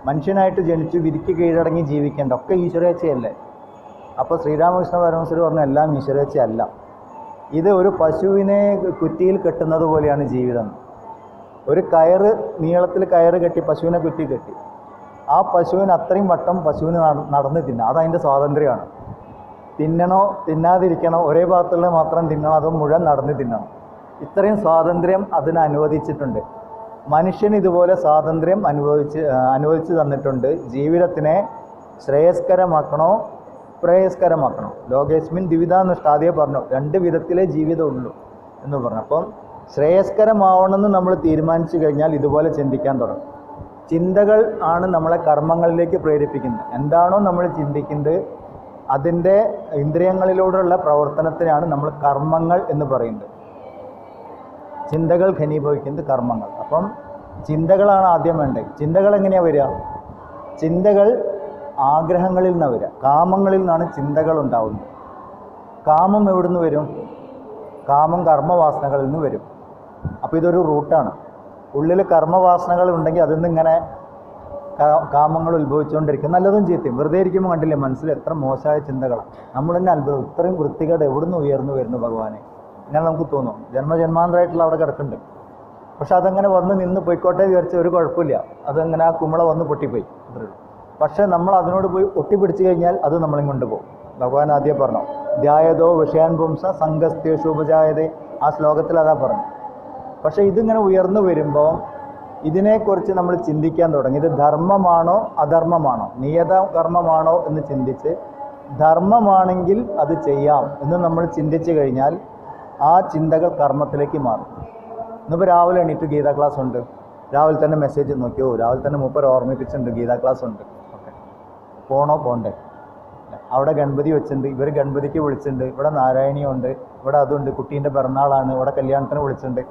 Speaker 1: മനുഷ്യനായിട്ട് ജനിച്ചു വിധിക്ക് കീഴടങ്ങി ജീവിക്കേണ്ട ഒക്കെ ഈശ്വരേച്ഛയല്ലേ? അപ്പോൾ ശ്രീരാമകൃഷ്ണ പരമഹംസർ പറഞ്ഞു എല്ലാം ഈശ്വരേച്ഛയല്ല, ഇത് ഒരു പശുവിനെ കുറ്റിയിൽ കെട്ടുന്നത് പോലെയാണ് ജീവിതം. ഒരു കയറ്, നീളത്തിൽ കയറ് കെട്ടി പശുവിനെ കുറ്റി കെട്ടി, ആ പശുവിന് അത്രയും വട്ടം പശുവിന് നടന്ന് തിന്നാം, അതതിൻ്റെ സ്വാതന്ത്ര്യമാണ്. തിന്നണോ തിന്നാതിരിക്കണോ, ഒരേ ഭാഗത്തുള്ള മാത്രം തിന്നണം, അത് മുഴുവൻ നടന്ന് തിന്നണം, ഇത്രയും സ്വാതന്ത്ര്യം അതിന് അനുവദിച്ചിട്ടുണ്ട്. മനുഷ്യന് ഇതുപോലെ സ്വാതന്ത്ര്യം അനുവദിച്ച് തന്നിട്ടുണ്ട്. ജീവിതത്തിനെ ശ്രേയസ്കരമാക്കണോ പ്രേയസ്കരമാക്കണോ? ലോകേസ്മിൻ ദ്വിവിധാനുഷ്ഠ ആദ്യമേ പറഞ്ഞു, 2 വിധത്തിലേ ജീവിതം ഉള്ളൂ എന്ന് പറഞ്ഞു. അപ്പം ശ്രേയസ്കരമാവണമെന്ന് നമ്മൾ തീരുമാനിച്ചു കഴിഞ്ഞാൽ ഇതുപോലെ ചിന്തിക്കാൻ തുടങ്ങും. ചിന്തകൾ ആണ് നമ്മളെ കർമ്മങ്ങളിലേക്ക് പ്രേരിപ്പിക്കുന്നത്. എന്താണോ നമ്മൾ ചിന്തിക്കുന്നത് അതിൻ്റെ ഇന്ദ്രിയങ്ങളിലൂടെയുള്ള പ്രവർത്തനത്തിനാണ് നമ്മൾ കർമ്മങ്ങൾ എന്ന് പറയുന്നത്. ചിന്തകൾ ഘനീഭവിക്കുന്നത് കർമ്മങ്ങൾ. അപ്പം ചിന്തകളാണ് ആദ്യം വേണ്ടത്. ചിന്തകൾ എങ്ങനെയാണ് വരിക? ചിന്തകൾ ആഗ്രഹങ്ങളിൽ നിന്നാണ് വരിക, കാമങ്ങളിൽ നിന്നാണ് ചിന്തകൾ ഉണ്ടാവുന്നത്. കാമം എവിടുന്ന് വരും? കാമം കർമ്മവാസനകളിൽ നിന്ന് വരും. അപ്പോൾ ഇതൊരു റൂട്ടാണ്. ഉള്ളിൽ കർമ്മവാസനകൾ ഉണ്ടെങ്കിൽ അതിൽ നിന്ന് ഇങ്ങനെ കാമങ്ങൾ ഉത്ഭവിച്ചുകൊണ്ടിരിക്കും. നല്ലതും ചീത്തയും. വെറുതെ ഇരിക്കുമ്പോൾ കണ്ടില്ലേ മനസ്സിൽ എത്ര മോശമായ ചിന്തകളാണ്. നമ്മൾ തന്നെ അത്ഭുതം, ഇത്രയും വൃത്തികേട് എവിടുന്ന് ഉയർന്നു വരുന്നു ഭഗവാനെ, ഇങ്ങനെ നമുക്ക് തോന്നും. ജന്മജന്മാന്തരമായിട്ടുള്ള അവിടെ കിടക്കുന്നുണ്ട്. പക്ഷെ അതങ്ങനെ വന്ന് നിന്ന് പോയിക്കോട്ടെ വിചാരിച്ച ഒരു കുഴപ്പമില്ല. അതങ്ങനെ ആ കുമ്പള വന്ന് പൊട്ടിപ്പോയി, അത്രേ ഉള്ളൂ. പക്ഷേ നമ്മൾ അതിനോട് പോയി ഒട്ടിപ്പിടിച്ച് കഴിഞ്ഞാൽ അത് നമ്മളെ കൊണ്ടുപോകും. ഭഗവാൻ ആദ്യം പറഞ്ഞു, ധ്യായതോ വിഷയാൻ പുംസ സംഘസ്തേഷു ഉപജായതേ. ആ ശ്ലോകത്തിൽ അതാ പറഞ്ഞു. പക്ഷേ ഇതിങ്ങനെ ഉയർന്നു വരുമ്പോൾ ഇതിനെക്കുറിച്ച് നമ്മൾ ചിന്തിക്കാൻ തുടങ്ങി. ഇത് ധർമ്മമാണോ അധർമ്മമാണോ, നിയത കർമ്മമാണോ എന്ന് ചിന്തിച്ച് ധർമ്മമാണെങ്കിൽ അത് ചെയ്യാം എന്ന് നമ്മൾ ചിന്തിച്ചു കഴിഞ്ഞാൽ ആ ചിന്തകൾ കർമ്മത്തിലേക്ക് മാറും. ഇന്നിപ്പോൾ രാവിലെ എണീറ്റ് ഗീതാ ക്ലാസ് ഉണ്ട്, രാവിലെ തന്നെ മെസ്സേജ് നോക്കിയോ, രാവിലെ തന്നെ മൂപ്പർ ഓർമ്മിപ്പിച്ചിട്ടുണ്ട് ഗീതാ ക്ലാസ് ഉണ്ട്. ഓക്കെ, പോണോ പോണ്ടേ? അവിടെ ഗണപതി വെച്ചിട്ടുണ്ട്, ഇവർ ഗണപതിക്ക് വിളിച്ചിട്ടുണ്ട്, ഇവിടെ നാരായണിയുണ്ട്, ഇവിടെ അതുണ്ട്, കുട്ടീൻ്റെ പിറന്നാളാണ്, ഇവിടെ കല്യാണത്തിന് വിളിച്ചിട്ടുണ്ട്.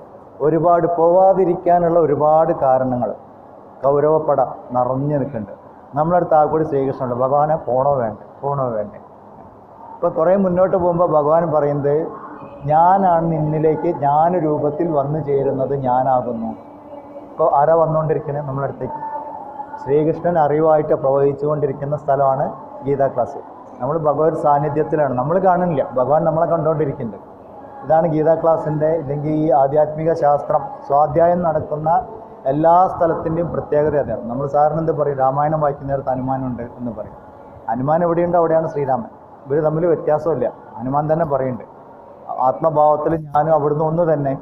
Speaker 1: ഒരുപാട് പോവാതിരിക്കാനുള്ള ഒരുപാട് കാരണങ്ങൾ കൗരവപ്പട നിറഞ്ഞു നിൽക്കുന്നുണ്ട്. നമ്മളടുത്ത് ആ കൂടി ശ്രീകൃഷ്ണനുണ്ട്, ഭഗവാനെ പോണോ വേണ്ടേ, പോണോ വേണ്ടേ. ഇപ്പോൾ കുറേ മുന്നോട്ട് പോകുമ്പോൾ ഭഗവാൻ പറയുന്നത്, ഞാനാണ് നിന്നിലേക്ക് ജ്ഞാന രൂപത്തിൽ വന്നു ചേരുന്നത്, ഞാനാകുന്നു. ഇപ്പോൾ ആരാ വന്നുകൊണ്ടിരിക്കുന്നത് നമ്മളടുത്തേക്ക്? ശ്രീകൃഷ്ണൻ അറിവായിട്ട് പ്രവഹിച്ചുകൊണ്ടിരിക്കുന്ന സ്ഥലമാണ് ഗീതാ ക്ലാസ്. നമ്മൾ ഭഗവത് സാന്നിധ്യത്തിലാണ്, നമ്മൾ കാണുന്നില്ല, ഭഗവാൻ നമ്മളെ കണ്ടുകൊണ്ടിരിക്കുന്നുണ്ട്. ഇതാണ് ഗീതാ ക്ലാസ്സിൻ്റെ, ഇല്ലെങ്കിൽ ഈ ആധ്യാത്മിക ശാസ്ത്രം സ്വാധ്യായം നടക്കുന്ന എല്ലാ സ്ഥലത്തിൻ്റെയും പ്രത്യേകത അതാണ്. നമ്മൾ സാറിന് എന്ത് പറയും? രാമായണം വായിക്കുന്നിടത്ത് ഹനുമാനുണ്ട് എന്ന് പറയും. ഹനുമാൻ എവിടെയുണ്ടോ അവിടെയാണ് ശ്രീരാമൻ. ഇവർ തമ്മിൽ വ്യത്യാസമില്ല. ഹനുമാൻ തന്നെ പറയുന്നുണ്ട്, ആത്മഭാവത്തിൽ ഞാനും അവിടുന്ന് ഒന്ന് തന്നെ.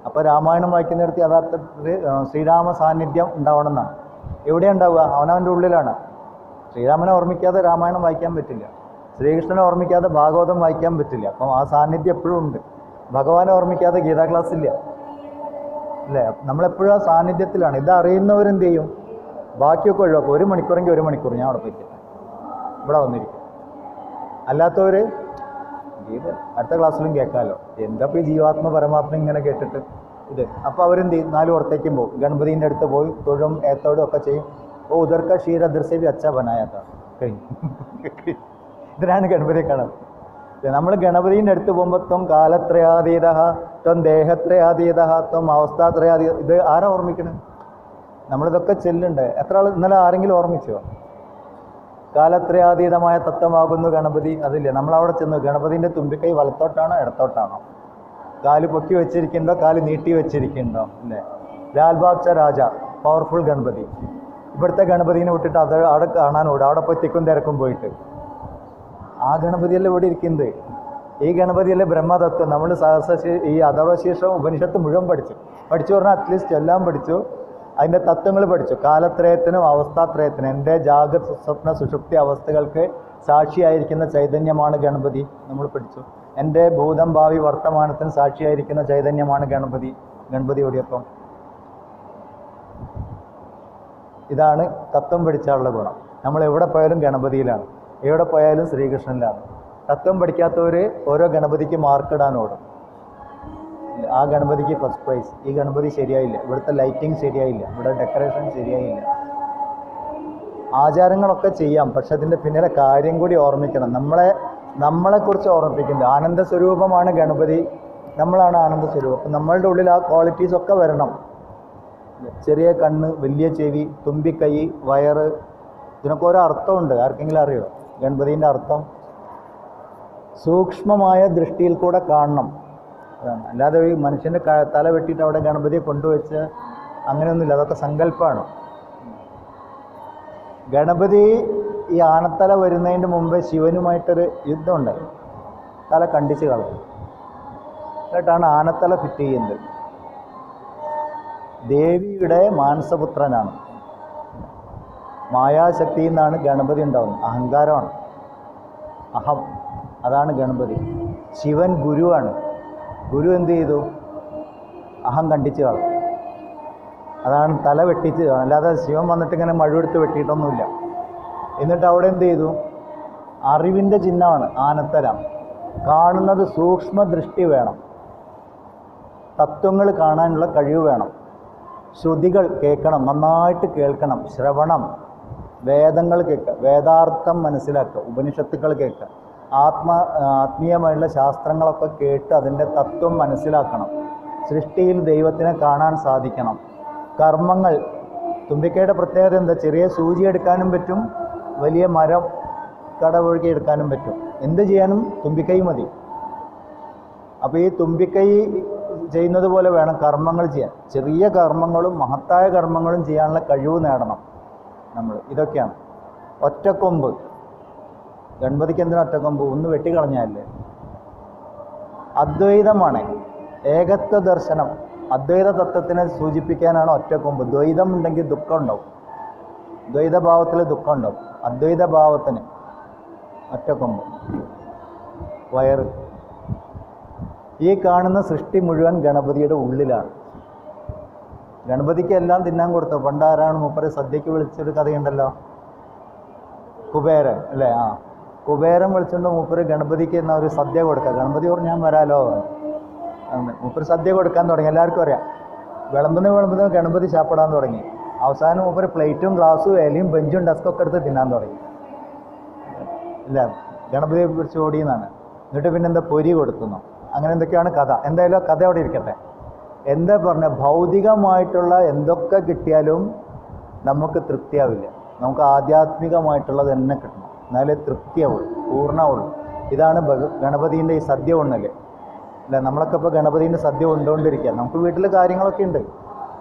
Speaker 1: അപ്പോൾ രാമായണം വായിക്കുന്നിടത്ത് യഥാർത്ഥത്തിൽ ശ്രീരാമ സാന്നിധ്യം ഉണ്ടാവണം എന്നാണ്. എവിടെയാണ് ഉണ്ടാവുക? അവനവൻ്റെ ഉള്ളിലാണ്. ശ്രീരാമനെ ഓർമ്മിക്കാതെ രാമായണം വായിക്കാൻ പറ്റില്ല, ശ്രീകൃഷ്ണനെ ഓർമ്മിക്കാതെ ഭാഗവതം വായിക്കാൻ പറ്റില്ല. അപ്പം ആ സാന്നിധ്യം എപ്പോഴും ഉണ്ട്. ഭഗവാനെ ഓർമ്മിക്കാതെ ഗീതാ ക്ലാസ് ഇല്ല, അല്ലേ? നമ്മളെപ്പോഴും ആ സാന്നിധ്യത്തിലാണ്. ഇത് അറിയുന്നവരെന്ത് ചെയ്യും? ബാക്കിയൊക്കെ ഒഴിവാക്കും. 1 മണിക്കൂറെങ്കിൽ 1 മണിക്കൂർ ഞാൻ അവിടെ പോയിട്ട് ഇവിടെ വന്നിരിക്കും. അല്ലാത്തവർ ഇത് അടുത്ത ക്ലാസ്സിലും കേൾക്കാമല്ലോ, എന്താ ഇപ്പോൾ ഈ ജീവാത്മ പരമാത്മ ഇങ്ങനെ കേട്ടിട്ട് ഇത്. അപ്പോൾ അവരെന്ത് ചെയ്യും? 4 പുറത്തേക്കും പോകും, ഗണപതിൻ്റെ അടുത്ത് പോയി തൊഴും ഏത്തോടും ഒക്കെ ചെയ്യും. ഓ ഉദർക്ക ക്ഷീര ദർശവി അച്ഛ ബനായാത്താണ് കഴിഞ്ഞു. ഇതിനാണ് ഗണപതിയെ കാണാം. നമ്മൾ ഗണപതിൻ്റെ അടുത്ത് പോകുമ്പോൾ ത്വം കാലത്രയാതീത, ത്വം ദേഹത്രയാതീത, ത്വം അവസ്ഥാത്രയാതീത. ഇത് ആരാ ഓർമ്മിക്കണേ? നമ്മളിതൊക്കെ ചെല്ലുണ്ട്. എത്ര ആൾ ഇന്നലെ ആരെങ്കിലും ഓർമ്മിച്ചോ? കാലത്രയാതീതമായ തത്വമാകുന്നു ഗണപതി. അതില്ലേ, നമ്മളവിടെ ചെന്ന് ഗണപതിൻ്റെ തുമ്പിക്കൈ വലത്തോട്ടാണോ ഇടത്തോട്ടാണോ? കാല് പൊക്കി വെച്ചിരിക്കുന്നുണ്ടോ, കാല് നീട്ടി വെച്ചിരിക്കുന്നുണ്ടോ? അല്ലേ? ലാൽബാഗ് രാജ, പവർഫുൾ ഗണപതി. ഇവിടുത്തെ ഗണപതിനെ വിട്ടിട്ട് അത് അവിടെ കാണാനോട്, അവിടെ പോയി തിക്കും തിരക്കും പോയിട്ട് ആ ഗണപതിയല്ലേ ഇവിടെ ഇരിക്കുന്നത്. ഈ ഗണപതിയല്ലേ ബ്രഹ്മതത്വം. നമ്മൾ ഈ അഥർവശീർഷം ഉപനിഷത്ത് മുഴുവൻ പഠിച്ചു പറഞ്ഞാൽ അറ്റ്ലീസ്റ്റ് എല്ലാം പഠിച്ചു. അതിൻ്റെ തത്വങ്ങൾ പഠിച്ചു. കാലത്രയത്തിനും അവസ്ഥാത്രയത്തിനും, എൻ്റെ ജാഗ്രത സ്വപ്ന സുഷുപ്തി അവസ്ഥകൾക്ക് സാക്ഷിയായിരിക്കുന്ന ചൈതന്യമാണ് ഗണപതി നമ്മൾ പഠിച്ചു. എൻ്റെ ഭൂതം ഭാവി വർത്തമാനത്തിന് സാക്ഷിയായിരിക്കുന്ന ചൈതന്യമാണ് ഗണപതി. ഗണപതി ഓടിയപ്പം ഇതാണ് തത്വം പഠിച്ചാലുള്ള ഗുണം. നമ്മൾ എവിടെ പോയാലും ഗണപതിയിലാണ്, എവിടെ പോയാലും ശ്രീകൃഷ്ണനിലാണ്. തത്വം പഠിക്കാത്തവർ ഓരോ ഗണപതിക്ക് മാർക്കിടാനോടും. ആ ഗണപതിക്ക് ഫസ്റ്റ് പ്രൈസ്, ഈ ഗണപതി ശരിയായില്ല, ഇവിടുത്തെ ലൈറ്റിംഗ് ശരിയായില്ല, ഇവിടെ ഡെക്കറേഷൻ ശരിയായില്ല. ആചാരങ്ങളൊക്കെ ചെയ്യാം, പക്ഷെ അതിൻ്റെ പിന്നിലെ കാര്യം കൂടി ഓർമ്മിക്കണം. നമ്മളെക്കുറിച്ച് ഓർമ്മിപ്പിക്കുന്നത് ആനന്ദസ്വരൂപമാണ് ഗണപതി, നമ്മളാണ് ആനന്ദസ്വരൂപം. അപ്പം നമ്മളുടെ ഉള്ളിൽ ആ ക്വാളിറ്റീസൊക്കെ വരണം. ചെറിയ കണ്ണ്, വലിയ ചെവി, തുമ്പിക്കൈ, വയറ്, ഇതിനൊക്കെ ഓരോ അർത്ഥമുണ്ട്. ആർക്കെങ്കിലും അറിയോ ഗണപതിൻ്റെ അർത്ഥം? സൂക്ഷ്മമായ ദൃഷ്ടിയിൽ കൂടെ കാണണം. അതാണ്. അല്ലാതെ ഈ മനുഷ്യൻ്റെ തല വെട്ടിയിട്ട് അവിടെ ഗണപതിയെ കൊണ്ടുവച്ച് അങ്ങനെയൊന്നുമില്ല, അതൊക്കെ സങ്കല്പമാണ്. ഗണപതി ഈ ആനത്തല വരുന്നതിൻ്റെ മുമ്പ് ശിവനുമായിട്ടൊരു യുദ്ധമുണ്ടായി. തല കണ്ടിച്ച് കളയും. എന്നിട്ടാണ് ആനത്തല ഫിറ്റ് ചെയ്യുന്നത്. ദേവിയുടെ മാനസപുത്രനാണ്. മായാശക്തിയിൽ നിന്നാണ് ഗണപതി ഉണ്ടാവുന്നത്. അഹങ്കാരമാണ്, അഹം, അതാണ് ഗണപതി. ശിവൻ ഗുരുവാണ്. ഗുരു എന്ത് ചെയ്തു? അഹം കണ്ടിച്ച് കളയും. അതാണ് തല വെട്ടിച്ച്. അല്ലാതെ ശിവൻ വന്നിട്ട് ഇങ്ങനെ മഴുവെടുത്ത് വെട്ടിയിട്ടൊന്നുമില്ല. എന്നിട്ട് അവിടെ എന്ത് ചെയ്തു? അറിവിൻ്റെ ചിഹ്നമാണ് ആനത്തരം. കാണുന്നത് സൂക്ഷ്മ ദൃഷ്ടി വേണം, തത്വങ്ങൾ കാണാനുള്ള കഴിവ് വേണം, ശ്രുതികൾ കേൾക്കണം, നന്നായിട്ട് കേൾക്കണം, ശ്രവണം, വേദങ്ങൾ കേൾക്കുക, വേദാർത്ഥം മനസ്സിലാക്കുക, ഉപനിഷത്തുക്കൾ കേൾക്കുക, ആത്മീയമായുള്ള ശാസ്ത്രങ്ങളൊക്കെ കേട്ട് അതിൻ്റെ തത്വം മനസ്സിലാക്കണം. സൃഷ്ടിയിൽ ദൈവത്തിനെ കാണാൻ സാധിക്കണം. കർമ്മങ്ങൾ, തുമ്പിക്കൈയുടെ പ്രത്യേകത എന്താ? ചെറിയ സൂചി എടുക്കാനും പറ്റും, വലിയ മരം കടപുഴകി എടുക്കാനും പറ്റും. എന്ത് ചെയ്യാനും തുമ്പിക്കൈ മതി. അപ്പോൾ ഈ തുമ്പിക്കൈ ചെയ്യുന്നത് പോലെ വേണം കർമ്മങ്ങൾ ചെയ്യാൻ. ചെറിയ കർമ്മങ്ങളും മഹത്തായ കർമ്മങ്ങളും ചെയ്യാനുള്ള കഴിവ് നേടണം നമ്മൾ. ഇതൊക്കെയാണ്. ഒറ്റക്കൊമ്പ്, ഗണപതിക്ക് എന്തിനാ ഒറ്റക്കൊമ്പ്? ഒന്ന് വെട്ടിക്കളഞ്ഞല്ലേ. അദ്വൈതമാണ്, ഏകത്വ ദർശനം, അദ്വൈത തത്വത്തിനെ സൂചിപ്പിക്കാനാണ് ഒറ്റക്കൊമ്പ്. ദ്വൈതം ഉണ്ടെങ്കിൽ ദുഃഖം ഉണ്ടാവും, ദ്വൈതഭാവത്തിൽ ദുഃഖം ഉണ്ടാവും. അദ്വൈത ഭാവത്തിന് ഒറ്റക്കൊമ്പ്. വയറ്, ഈ കാണുന്ന സൃഷ്ടി മുഴുവൻ ഗണപതിയുടെ ഉള്ളിലാണ്. ഗണപതിക്ക് എല്ലാം തിന്നാൻ കൊടുത്തു. പണ്ടാരാണ് മൂപ്പരെ സദ്യക്ക് വിളിച്ചൊരു കഥയുണ്ടല്ലോ, കുബേരൻ അല്ലേ? ആ, കുബേരൻ വിളിച്ചുകൊണ്ട് മൂപ്പര് ഗണപതിക്ക് എന്നാ ഒരു സദ്യ കൊടുക്കുക. ഗണപതി പറഞ്ഞു ഞാൻ വരാലോ. മൂപ്പര് സദ്യ കൊടുക്കാൻ തുടങ്ങി. എല്ലാവർക്കും അറിയാം, വിളമ്പുന്ന ഗണപതി ചാപ്പിടാൻ തുടങ്ങി. അവസാനം മൂപ്പര് പ്ലേറ്റും ഗ്ലാസും ഇലയും ബെഞ്ചും ഡെസ്കൊക്കെ എടുത്ത് തിന്നാൻ തുടങ്ങി. ഇല്ല, ഗണപതിയെ പിടിച്ച് ഓടിയെന്നാണ്. എന്നിട്ട് പിന്നെ എന്താ പൊരി കൊടുക്കുന്നു, അങ്ങനെ എന്തൊക്കെയാണ് കഥ. എന്തായാലും കഥ അവിടെ ഇരിക്കട്ടെ. എന്താ പറഞ്ഞ, ഭൗതികമായിട്ടുള്ള എന്തൊക്കെ കിട്ടിയാലും നമുക്ക് തൃപ്തിയാവില്ല. നമുക്ക് ആധ്യാത്മികമായിട്ടുള്ളത് തന്നെ കിട്ടണം, എന്നാലേ തൃപ്തിയാവുള്ളൂ, പൂർണ്ണമുള്ളൂ. ഇതാണ് ഗണപതിൻ്റെ ഈ സദ്യ ഉണ്ണല്. അല്ല, നമ്മളൊക്കെ ഇപ്പോൾ ഗണപതിൻ്റെ സദ്യ ഉണ്ടുകൊണ്ടിരിക്കുക. നമുക്ക് വീട്ടിൽ കാര്യങ്ങളൊക്കെ ഉണ്ട്,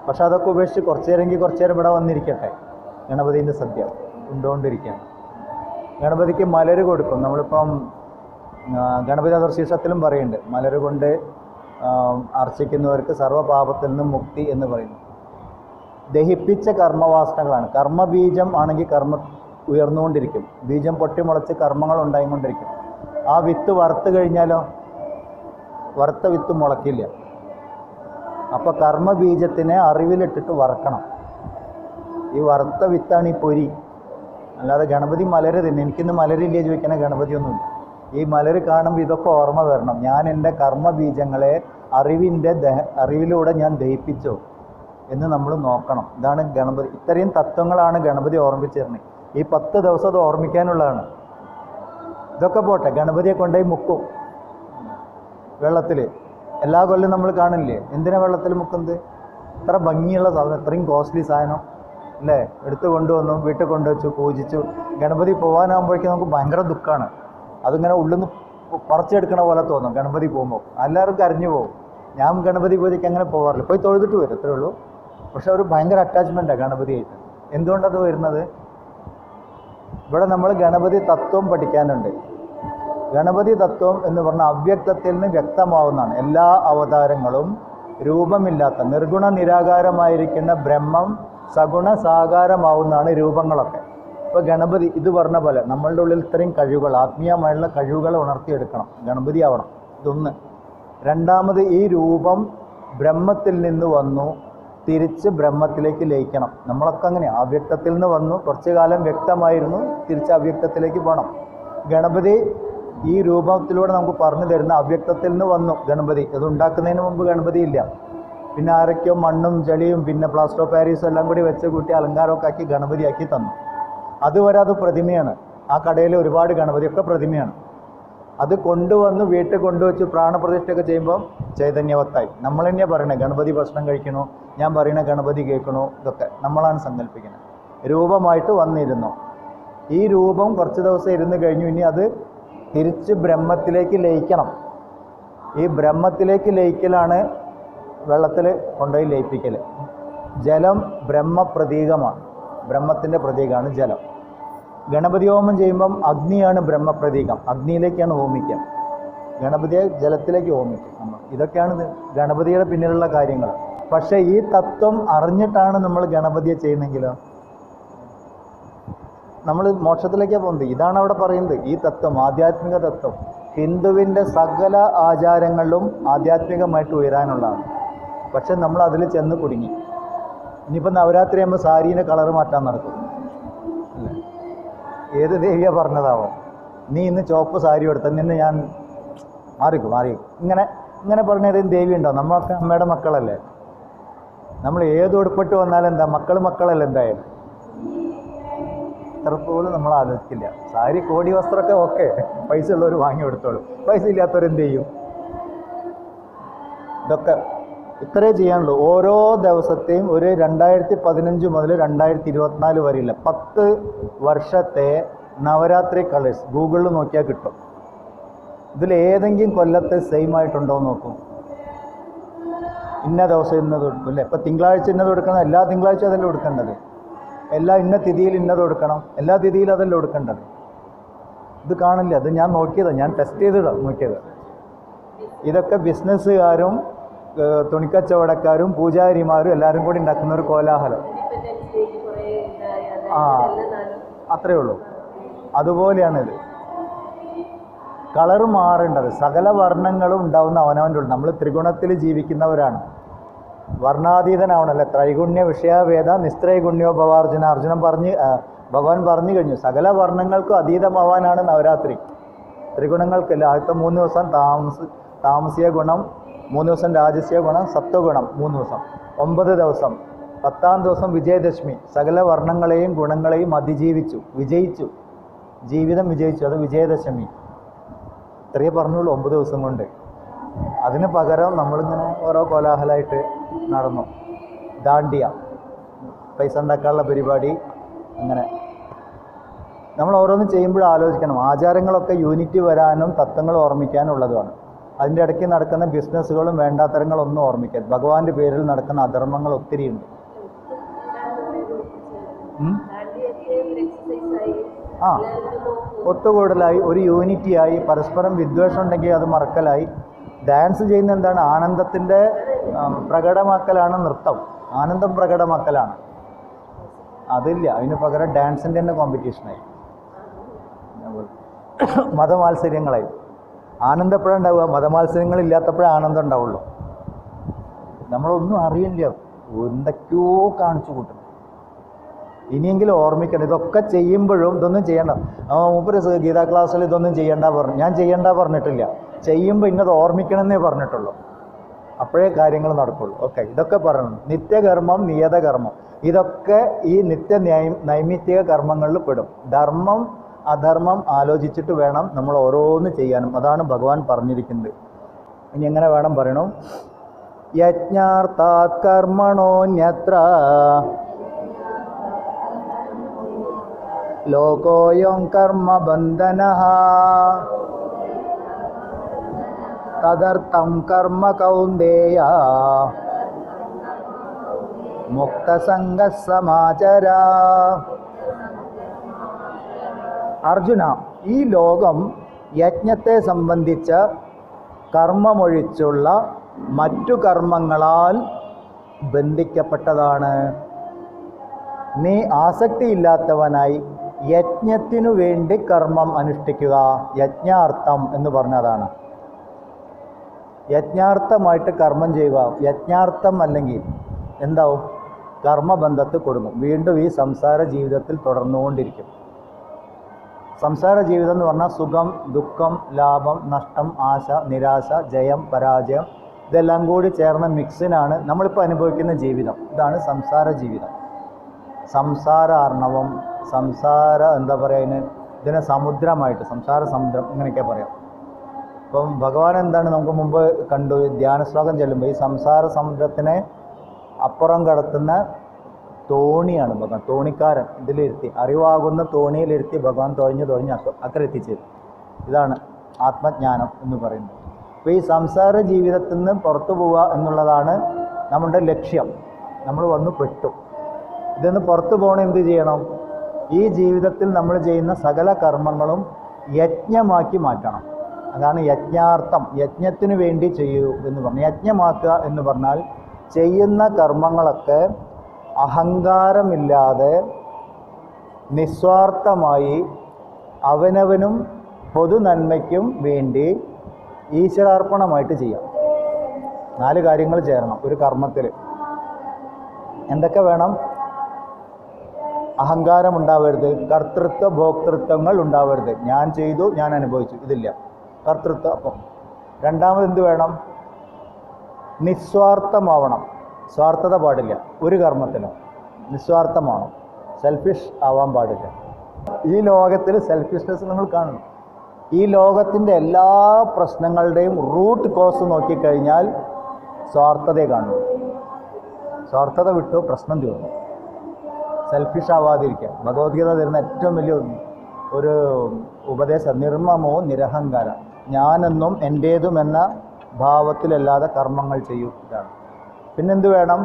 Speaker 1: പക്ഷെ അതൊക്കെ ഉപേക്ഷിച്ച് കുറച്ച് നേരം ഇവിടെ വന്നിരിക്കട്ടെ. ഗണപതിൻ്റെ സദ്യ ഉണ്ടുകൊണ്ടിരിക്കുകയാണ്. ഗണപതിക്ക് മലര് കൊടുക്കും. നമ്മളിപ്പം ഗണപതി ദർശീഷത്തിലും പറയുന്നുണ്ട്, മലര് കൊണ്ട് അർച്ചിക്കുന്നവർക്ക് സർവ്വപാപത്തിൽ നിന്നും മുക്തി എന്ന് പറയുന്നു. ദഹിപ്പിച്ച കർമ്മവാസനകളാണ്. കർമ്മബീജം ആണെങ്കിൽ കർമ്മ ഉയർന്നുകൊണ്ടിരിക്കും, ബീജം പൊട്ടിമുളച്ച് കർമ്മങ്ങൾ ഉണ്ടായിക്കൊണ്ടിരിക്കും. ആ വിത്ത് വറുത്ത് കഴിഞ്ഞാലോ, വറുത്ത വിത്ത് മുളക്കില്ല. അപ്പോൾ കർമ്മബീജത്തിനെ അറിവിലിട്ടിട്ട് വറക്കണം. ഈ വറുത്ത വിത്താണ് ഈ പൊരി. അല്ലാതെ ഗണപതി മലര് തന്നെ, എനിക്കിന്ന് മലരില്ലേ ചോദിക്കണ ഗണപതിയൊന്നുമില്ല. ഈ മലര് കാണുമ്പോൾ ഇതൊക്കെ ഓർമ്മ വരണം. ഞാൻ എൻ്റെ കർമ്മബീജങ്ങളെ അറിവിലൂടെ ഞാൻ ദഹിപ്പിച്ചോ എന്ന് നമ്മൾ നോക്കണം. ഇതാണ് ഗണപതി. ഇത്രയും തത്വങ്ങളാണ് ഗണപതി ഓർമ്മിച്ചു തരുന്നത്. ഈ 10 ദിവസം അത് ഓർമ്മിക്കാനുള്ളതാണ്. ഇതൊക്കെ പോട്ടെ, ഗണപതിയെ കൊണ്ടുപോയി മുക്കും വെള്ളത്തിൽ. എല്ലാ കൊല്ലം നമ്മൾ കാണില്ലേ, എന്തിനാ വെള്ളത്തിൽ മുക്കുന്നത്? ഇത്ര ഭംഗിയുള്ള സാധനം, ഇത്രയും കോസ്റ്റ്ലി സാധനം അല്ലേ, എടുത്തു കൊണ്ടുവന്നു, വീട്ടിൽ കൊണ്ടുവച്ചു, പൂജിച്ചു. ഗണപതി പോകാനാകുമ്പോഴേക്കും നമുക്ക് ഭയങ്കര ദുഃഖമാണ്. അതിങ്ങനെ ഉള്ളിൽ നിന്ന് പറിച്ചെടുക്കണ പോലെ തോന്നും ഗണപതി പോകുമ്പോൾ. എല്ലാവരും കരഞ്ഞു പോകും. ഞാൻ ഗണപതി പൂജയ്ക്ക് അങ്ങനെ പോകാറില്ല, പോയി തൊഴുതിട്ട് വരും, അത്രേ ഉള്ളൂ. പക്ഷെ ഒരു ഭയങ്കര അറ്റാച്ച്മെൻറ്റാണ് ഗണപതിയായിട്ട്. എന്തുകൊണ്ടത് വരുന്നത്? ഇവിടെ നമ്മൾ ഗണപതി തത്വം പഠിക്കാനുണ്ട്. ഗണപതി തത്വം എന്ന് പറഞ്ഞാൽ അവ്യക്തത്തിൽ നിന്ന് വ്യക്തമാവുന്നതാണ്. എല്ലാ അവതാരങ്ങളും രൂപമില്ലാത്ത നിർഗുണ നിരാകാരമായിരിക്കുന്ന ബ്രഹ്മം സഗുണ സാകാരമാവുന്നതാണ് രൂപങ്ങളൊക്കെ. ഇപ്പോൾ ഗണപതി ഇത് പറഞ്ഞ പോലെ നമ്മളുടെ ഉള്ളിൽ ഇത്രയും കഴിവുകൾ, ആത്മീയമായുള്ള കഴിവുകൾ ഉണർത്തിയെടുക്കണം, ഗണപതി ആവണം. ഇതൊന്ന്. രണ്ടാമത്, ഈ രൂപം ബ്രഹ്മത്തിൽ നിന്ന് വന്നു, തിരിച്ച് ബ്രഹ്മത്തിലേക്ക് ലയിക്കണം. നമ്മളൊക്കെ അങ്ങനെയാണ്, അവ്യക്തത്തിൽ നിന്ന് വന്നു, കുറച്ചു കാലം വ്യക്തമായിരുന്നു, തിരിച്ച് അവ്യക്തത്തിലേക്ക് പോകണം. ഗണപതി ഈ രൂപത്തിലൂടെ നമുക്ക് പറഞ്ഞു തരുന്ന അവ്യക്തത്തിൽ നിന്ന് വന്നു ഗണപതി. ഇത് ഉണ്ടാക്കുന്നതിന് മുമ്പ് ഗണപതി ഇല്ല. പിന്നെ ആരൊക്കെയോ മണ്ണും ചെളിയും പിന്നെ പ്ലാസ്റ്റർ ഓഫ് പാരീസും എല്ലാം കൂടി വെച്ച് കൂട്ടി അലങ്കാരമൊക്കെ ആക്കി ഗണപതിയാക്കി തന്നു. അതുവരെ അത് പ്രതിമയാണ്. ആ കടയിൽ ഒരുപാട് ഗണപതിയൊക്കെ പ്രതിമയാണ്. അത് കൊണ്ടുവന്ന് വീട്ടിൽ കൊണ്ടുവച്ച് പ്രാണപ്രതിഷ്ഠയൊക്കെ ചെയ്യുമ്പോൾ ചൈതന്യവത്തായി. നമ്മൾ തന്നെയാണ് പറയണേ, ഗണപതി ഭക്ഷണം കഴിക്കണോ, ഞാൻ പറയണ ഗണപതി കേൾക്കണോ, ഇതൊക്കെ നമ്മളാണ് സങ്കല്പിക്കുന്നത്. രൂപമായിട്ട് വന്നിരുന്നു. ഈ രൂപം കുറച്ച് ദിവസം ഇരുന്ന് കഴിഞ്ഞു. ഇനി അത് തിരിച്ച് ബ്രഹ്മത്തിലേക്ക് ലയിക്കണം. ഈ ബ്രഹ്മത്തിലേക്ക് ലയിക്കലാണ് വെള്ളത്തിൽ കൊണ്ടുപോയി ലയിപ്പിക്കൽ. ജലം ബ്രഹ്മപ്രതീകമാണ്, ബ്രഹ്മത്തിൻ്റെ പ്രതീകമാണ് ജലം. ഗണപതി ഹോമം ചെയ്യുമ്പം അഗ്നിയാണ് ബ്രഹ്മപ്രതീകം, അഗ്നിയിലേക്കാണ് ഹോമിക്കുക. ഗണപതിയെ ജലത്തിലേക്ക് ഹോമിക്കും നമ്മൾ. ഇതൊക്കെയാണ് ഗണപതിയുടെ പിന്നിലുള്ള കാര്യങ്ങൾ. പക്ഷേ ഈ തത്വം അറിഞ്ഞിട്ടാണ് നമ്മൾ ഗണപതിയെ ചെയ്യുന്നെങ്കിലോ നമ്മൾ മോക്ഷത്തിലേക്കാണ് പോകുന്നത്. ഇതാണ് അവിടെ പറയുന്നത്, ഈ തത്വം, ആധ്യാത്മിക തത്വം. ഹിന്ദുവിൻ്റെ സകല ആചാരങ്ങളിലും ആധ്യാത്മികമായിട്ട് ഉയരാനുള്ളതാണ്. പക്ഷെ നമ്മൾ അതിൽ ചെന്ന് കുടുങ്ങി. ഇനിയിപ്പോൾ നവരാത്രി ആകുമ്പോൾ സാരീൻ്റെ കളറ് മാറ്റാൻ നടക്കും. ഏത് ദേവിയാണ് പറഞ്ഞതാവോ? നീ ഇന്ന് ചുവപ്പ് സാരി എടുത്ത നിന്നെ ഞാൻ മാറിക്കും ഇങ്ങനെ ഇങ്ങനെ പറഞ്ഞേതെങ്കിലും ദേവി ഉണ്ടോ? നമ്മളൊക്കെ അമ്മയുടെ മക്കളല്ലേ. നമ്മൾ ഏത് ഉടുപ്പിട്ട് വന്നാലും എന്താ, മക്കളല്ലേ എന്തായാലും. ഇത്ര പോലും നമ്മൾ ആലോചിക്കില്ല. സാരി കോടി വസ്ത്രമൊക്കെ ഓക്കെ, പൈസ ഉള്ളവർ വാങ്ങി കൊടുത്തോളും, പൈസ ഇല്ലാത്തവരെന്ത് ചെയ്യും? ഇതൊക്കെ ഇത്രേ ചെയ്യാനുള്ളൂ. ഓരോ ദിവസത്തെയും ഒരു 2015 മുതൽ 2024 വരെയില്ല 10 വർഷത്തെ നവരാത്രി കളേഴ്സ് ഗൂഗിളിൽ നോക്കിയാൽ കിട്ടും. ഇതിലേതെങ്കിലും കൊല്ലത്തെ സെയിം ആയിട്ടുണ്ടോ എന്ന് നോക്കും. ഇന്ന ദിവസം ഇന്നത് കൊടുക്കും അല്ലേ. ഇപ്പം തിങ്കളാഴ്ച ഇന്നത് കൊടുക്കണം, എല്ലാ തിങ്കളാഴ്ച അതല്ലേ കൊടുക്കേണ്ടത്. ഇന്ന തിഥിയിൽ ഇന്നത് കൊടുക്കണം, എല്ലാ തിഥിയിലും അതല്ലേ കൊടുക്കേണ്ടത്. ഇത് കാണില്ല. അത് ഞാൻ നോക്കിയതാണ്, ഞാൻ ടെസ്റ്റ് ചെയ്തിടാം നോക്കിയത്. ഇതൊക്കെ ബിസിനസ്സുകാരും തുണിക്കച്ചവടക്കാരും പൂജാരിമാരും എല്ലാവരും കൂടി ഉണ്ടാക്കുന്ന ഒരു കോലാഹലം. അത്രയേ ഉള്ളൂ. അതുപോലെയാണിത്. കളറ് മാറേണ്ടത്. സകല വർണ്ണങ്ങളും ഉണ്ടാവുന്ന അവനവൻ്റെ ഉള്ളിൽ. നമ്മൾ ത്രിഗുണത്തിൽ ജീവിക്കുന്നവരാണ്. വർണ്ണാതീതനാവണല്ലേ. ത്രൈഗുണ്യ വിഷയവേദ നിസ്ത്രൈഗുണ്യോ ഭവാർജുന. ഭഗവാൻ പറഞ്ഞു കഴിഞ്ഞു, സകല വർണ്ണങ്ങൾക്കും അതീതമാവാനാണ് നവരാത്രി. ത്രിഗുണങ്ങൾക്കല്ല. ആദ്യത്തെ 3 ദിവസം താമസിക ഗുണം, 3 ദിവസം രാജസ്യ ഗുണം, സത്വഗുണം 3 ദിവസം, 9 ദിവസം. 10ാം ദിവസം വിജയദശമി. സകല വർണ്ണങ്ങളെയും ഗുണങ്ങളെയും അതിജീവിച്ചു, വിജയിച്ചു, ജീവിതം വിജയിച്ചു. അത് വിജയദശമി. ഇത്രയേ പറഞ്ഞുള്ളൂ 9 ദിവസം കൊണ്ട്. അതിന് പകരം നമ്മളിങ്ങനെ ഓരോ കോലാഹലമായിട്ട് നടന്നു. ദാണ്ടിയ, പൈസ ഉണ്ടാക്കാനുള്ള പരിപാടി. അങ്ങനെ നമ്മൾ ഓരോന്നും ചെയ്യുമ്പോഴും ആലോചിക്കണം. ആചാരങ്ങളൊക്കെ യൂണിറ്റി വരാനും തത്വങ്ങൾ ഓർമ്മിക്കാനുള്ളതുമാണ്. അതിൻ്റെ ഇടയ്ക്ക് നടക്കുന്ന ബിസിനസ്സുകളും വേണ്ടാത്തരങ്ങളൊന്നും ഓർമ്മിക്കാൻ. ഭഗവാന്റെ പേരിൽ നടക്കുന്ന അധർമ്മങ്ങൾ ഒത്തിരിയുണ്ട്. ഒത്തുകൂടലായി, ഒരു യൂണിറ്റിയായി, പരസ്പരം വിദ്വേഷം ഉണ്ടെങ്കിൽ അത് മറക്കലായി. ഡാൻസ് ചെയ്യുന്ന എന്താണ്? ആനന്ദത്തിൻ്റെ പ്രകടമാക്കലാണ് നൃത്തം. ആനന്ദം പ്രകടമാക്കലാണ്. അതില്ല. അതിന് പകരം ഡാൻസിൻ്റെ തന്നെ കോമ്പറ്റീഷനായി, മതമാത്സര്യങ്ങളായി. ആനന്ദപ്പോഴാണ് ഉണ്ടാവുക, മതമാത്സര്യങ്ങളില്ലാത്തപ്പോഴേ ആനന്ദം ഉണ്ടാവുള്ളൂ. നമ്മളൊന്നും അറിയില്ല, എന്തൊക്കെയോ കാണിച്ചു കൂട്ടും. ഇനിയെങ്കിലും ഓർമ്മിക്കണം. ഇതൊക്കെ ചെയ്യുമ്പോഴും ഇതൊന്നും ചെയ്യണ്ട. മൂപ്പര് ഗീതാ ക്ലാസ്സിൽ ഇതൊന്നും ചെയ്യണ്ട പറഞ്ഞു. ഞാൻ ചെയ്യണ്ട പറഞ്ഞിട്ടില്ല. ചെയ്യുമ്പോൾ ഇന്നത് ഓർമ്മിക്കണമെന്നേ പറഞ്ഞിട്ടുള്ളൂ. അപ്പോഴേ കാര്യങ്ങൾ നടക്കുള്ളൂ. ഓക്കെ, ഇതൊക്കെ പറയണം. നിത്യകർമ്മം, നിയതകർമ്മം, ഇതൊക്കെ ഈ നൈമിത്തിക കർമ്മങ്ങളിൽ പെടും. ധർമ്മം അധർമ്മം ആലോചിച്ചിട്ട് വേണം നമ്മൾ ഓരോന്ന് ചെയ്യാനും. അതാണ് ഭഗവാൻ പറഞ്ഞിരിക്കുന്നത്. ഇനി എങ്ങനെ വേണം പറയണം? യജ്ഞാർത്ഥാത് കർമ്മണോന്യത്ര ലോകോയം കർമ്മബന്ധനഃ തദർത്ഥം കർമ്മ കൗന്ദേയ മുക്തസംഗഃ സമാചര. അർജുന, ഈ ലോകം യജ്ഞത്തെ സംബന്ധിച്ച കർമ്മമൊഴിച്ചുള്ള മറ്റു കർമ്മങ്ങളാൽ ബന്ധിക്കപ്പെട്ടതാണ്. നീ ആസക്തിയില്ലാത്തവനായി യജ്ഞത്തിനു വേണ്ടി കർമ്മം അനുഷ്ഠിക്കുക. യജ്ഞാർത്ഥം എന്ന് പറഞ്ഞതാണ്. യജ്ഞാർത്ഥമായിട്ട് കർമ്മം ചെയ്യുക. യജ്ഞാർത്ഥം അല്ലെങ്കിൽ എന്താവും? കർമ്മബന്ധത്തിൽ കൊടുക്കും. വീണ്ടും ഈ സംസാര ജീവിതത്തിൽ തുടർന്നുകൊണ്ടിരിക്കും. സംസാര ജീവിതം എന്ന് പറഞ്ഞാൽ സുഖം, ദുഃഖം, ലാഭം, നഷ്ടം, ആശ, നിരാശ, ജയം, പരാജയം, ഇതെല്ലാം കൂടി ചേർന്ന മിക്സിനാണ് നമ്മളിപ്പോൾ അനുഭവിക്കുന്ന ജീവിതം. ഇതാണ് സംസാര ജീവിതം. സംസാര അർണവം, എന്താ പറയുക, ഇതിനെ സമുദ്രമായിട്ട്, സംസാര സമുദ്രം ഇങ്ങനെയൊക്കെ പറയാം. അപ്പം ഭഗവാൻ എന്താണ് നമുക്ക് മുമ്പ് കണ്ടു, ധ്യാനശ്ലോകം ചെല്ലുമ്പോൾ ഈ സംസാര സമുദ്രത്തിനെ അപ്പുറം കടത്തുന്ന തോണിയാണ് ഭഗവാൻ. തോണിക്കാരൻ ഇതിലിരുത്തി, അറിവാകുന്ന തോണിയിലിരുത്തി ഭഗവാൻ തുഴഞ്ഞ് അക്കരെ എത്തിച്ചത്. ഇതാണ് ആത്മജ്ഞാനം എന്ന് പറയുന്നത്. അപ്പോൾ ഈ സംസാര ജീവിതത്തിൽ നിന്ന് പുറത്തു പോവുക എന്നുള്ളതാണ് നമ്മുടെ ലക്ഷ്യം. നമ്മൾ വന്നു പെട്ടു. ഇതിന്ന് പുറത്തു പോകണം. എന്ത് ചെയ്യണം? ഈ ജീവിതത്തിൽ നമ്മൾ ചെയ്യുന്ന സകല കർമ്മങ്ങളും യജ്ഞമാക്കി മാറ്റണം. അതാണ് യജ്ഞാർത്ഥം. യജ്ഞത്തിന് വേണ്ടി ചെയ്യൂ എന്ന് പറഞ്ഞു. യജ്ഞമാക്കുക എന്ന് പറഞ്ഞാൽ ചെയ്യുന്ന കർമ്മങ്ങളൊക്കെ അഹങ്കാരമില്ലാതെ നിസ്വാർത്ഥമായി അവനവനും പൊതു നന്മയ്ക്കും വേണ്ടി ഈശ്വരാർപ്പണമായിട്ട് ചെയ്യാം. 4 കാര്യങ്ങൾ ചേരണം ഒരു കർമ്മത്തിൽ. എന്തൊക്കെ വേണം? അഹങ്കാരം ഉണ്ടാവരുത്, കർത്തൃത്വ ഭോക്തൃത്വങ്ങൾ ഉണ്ടാവരുത്. ഞാൻ ചെയ്തു, ഞാൻ അനുഭവിച്ചു, ഇതില്ല. കർത്തൃത്വം. അപ്പം രണ്ടാമത് എന്ത് വേണം? നിസ്വാർത്ഥമാവണം. സ്വാർത്ഥത പാടില്ല ഒരു കർമ്മത്തിനും. നിസ്വാർത്ഥമാവണം. സെൽഫിഷ് ആവാൻ പാടില്ല. ഈ ലോകത്തിൽ സെൽഫിഷ്നെസ് നമ്മൾ കാണുന്നു. ഈ ലോകത്തിൻ്റെ എല്ലാ പ്രശ്നങ്ങളുടെയും റൂട്ട് കോസ് നോക്കിക്കഴിഞ്ഞാൽ സ്വാർത്ഥതയെ കാണുന്നു. സ്വാർത്ഥത വിട്ടു പ്രശ്നം തീർന്നു. സെൽഫിഷ് ആവാതിരിക്കുക. ഭഗവത്ഗീത തരുന്ന ഏറ്റവും വലിയ ഒരു ഉപദേശം നിർമ്മമോ നിരഹങ്കാരം. ഞാനെന്നും എൻ്റേതും എന്ന ഭാവത്തിലല്ലാതെ കർമ്മങ്ങൾ ചെയ്യൂ. ഇതാണ്. പിന്നെന്ത് വേണം?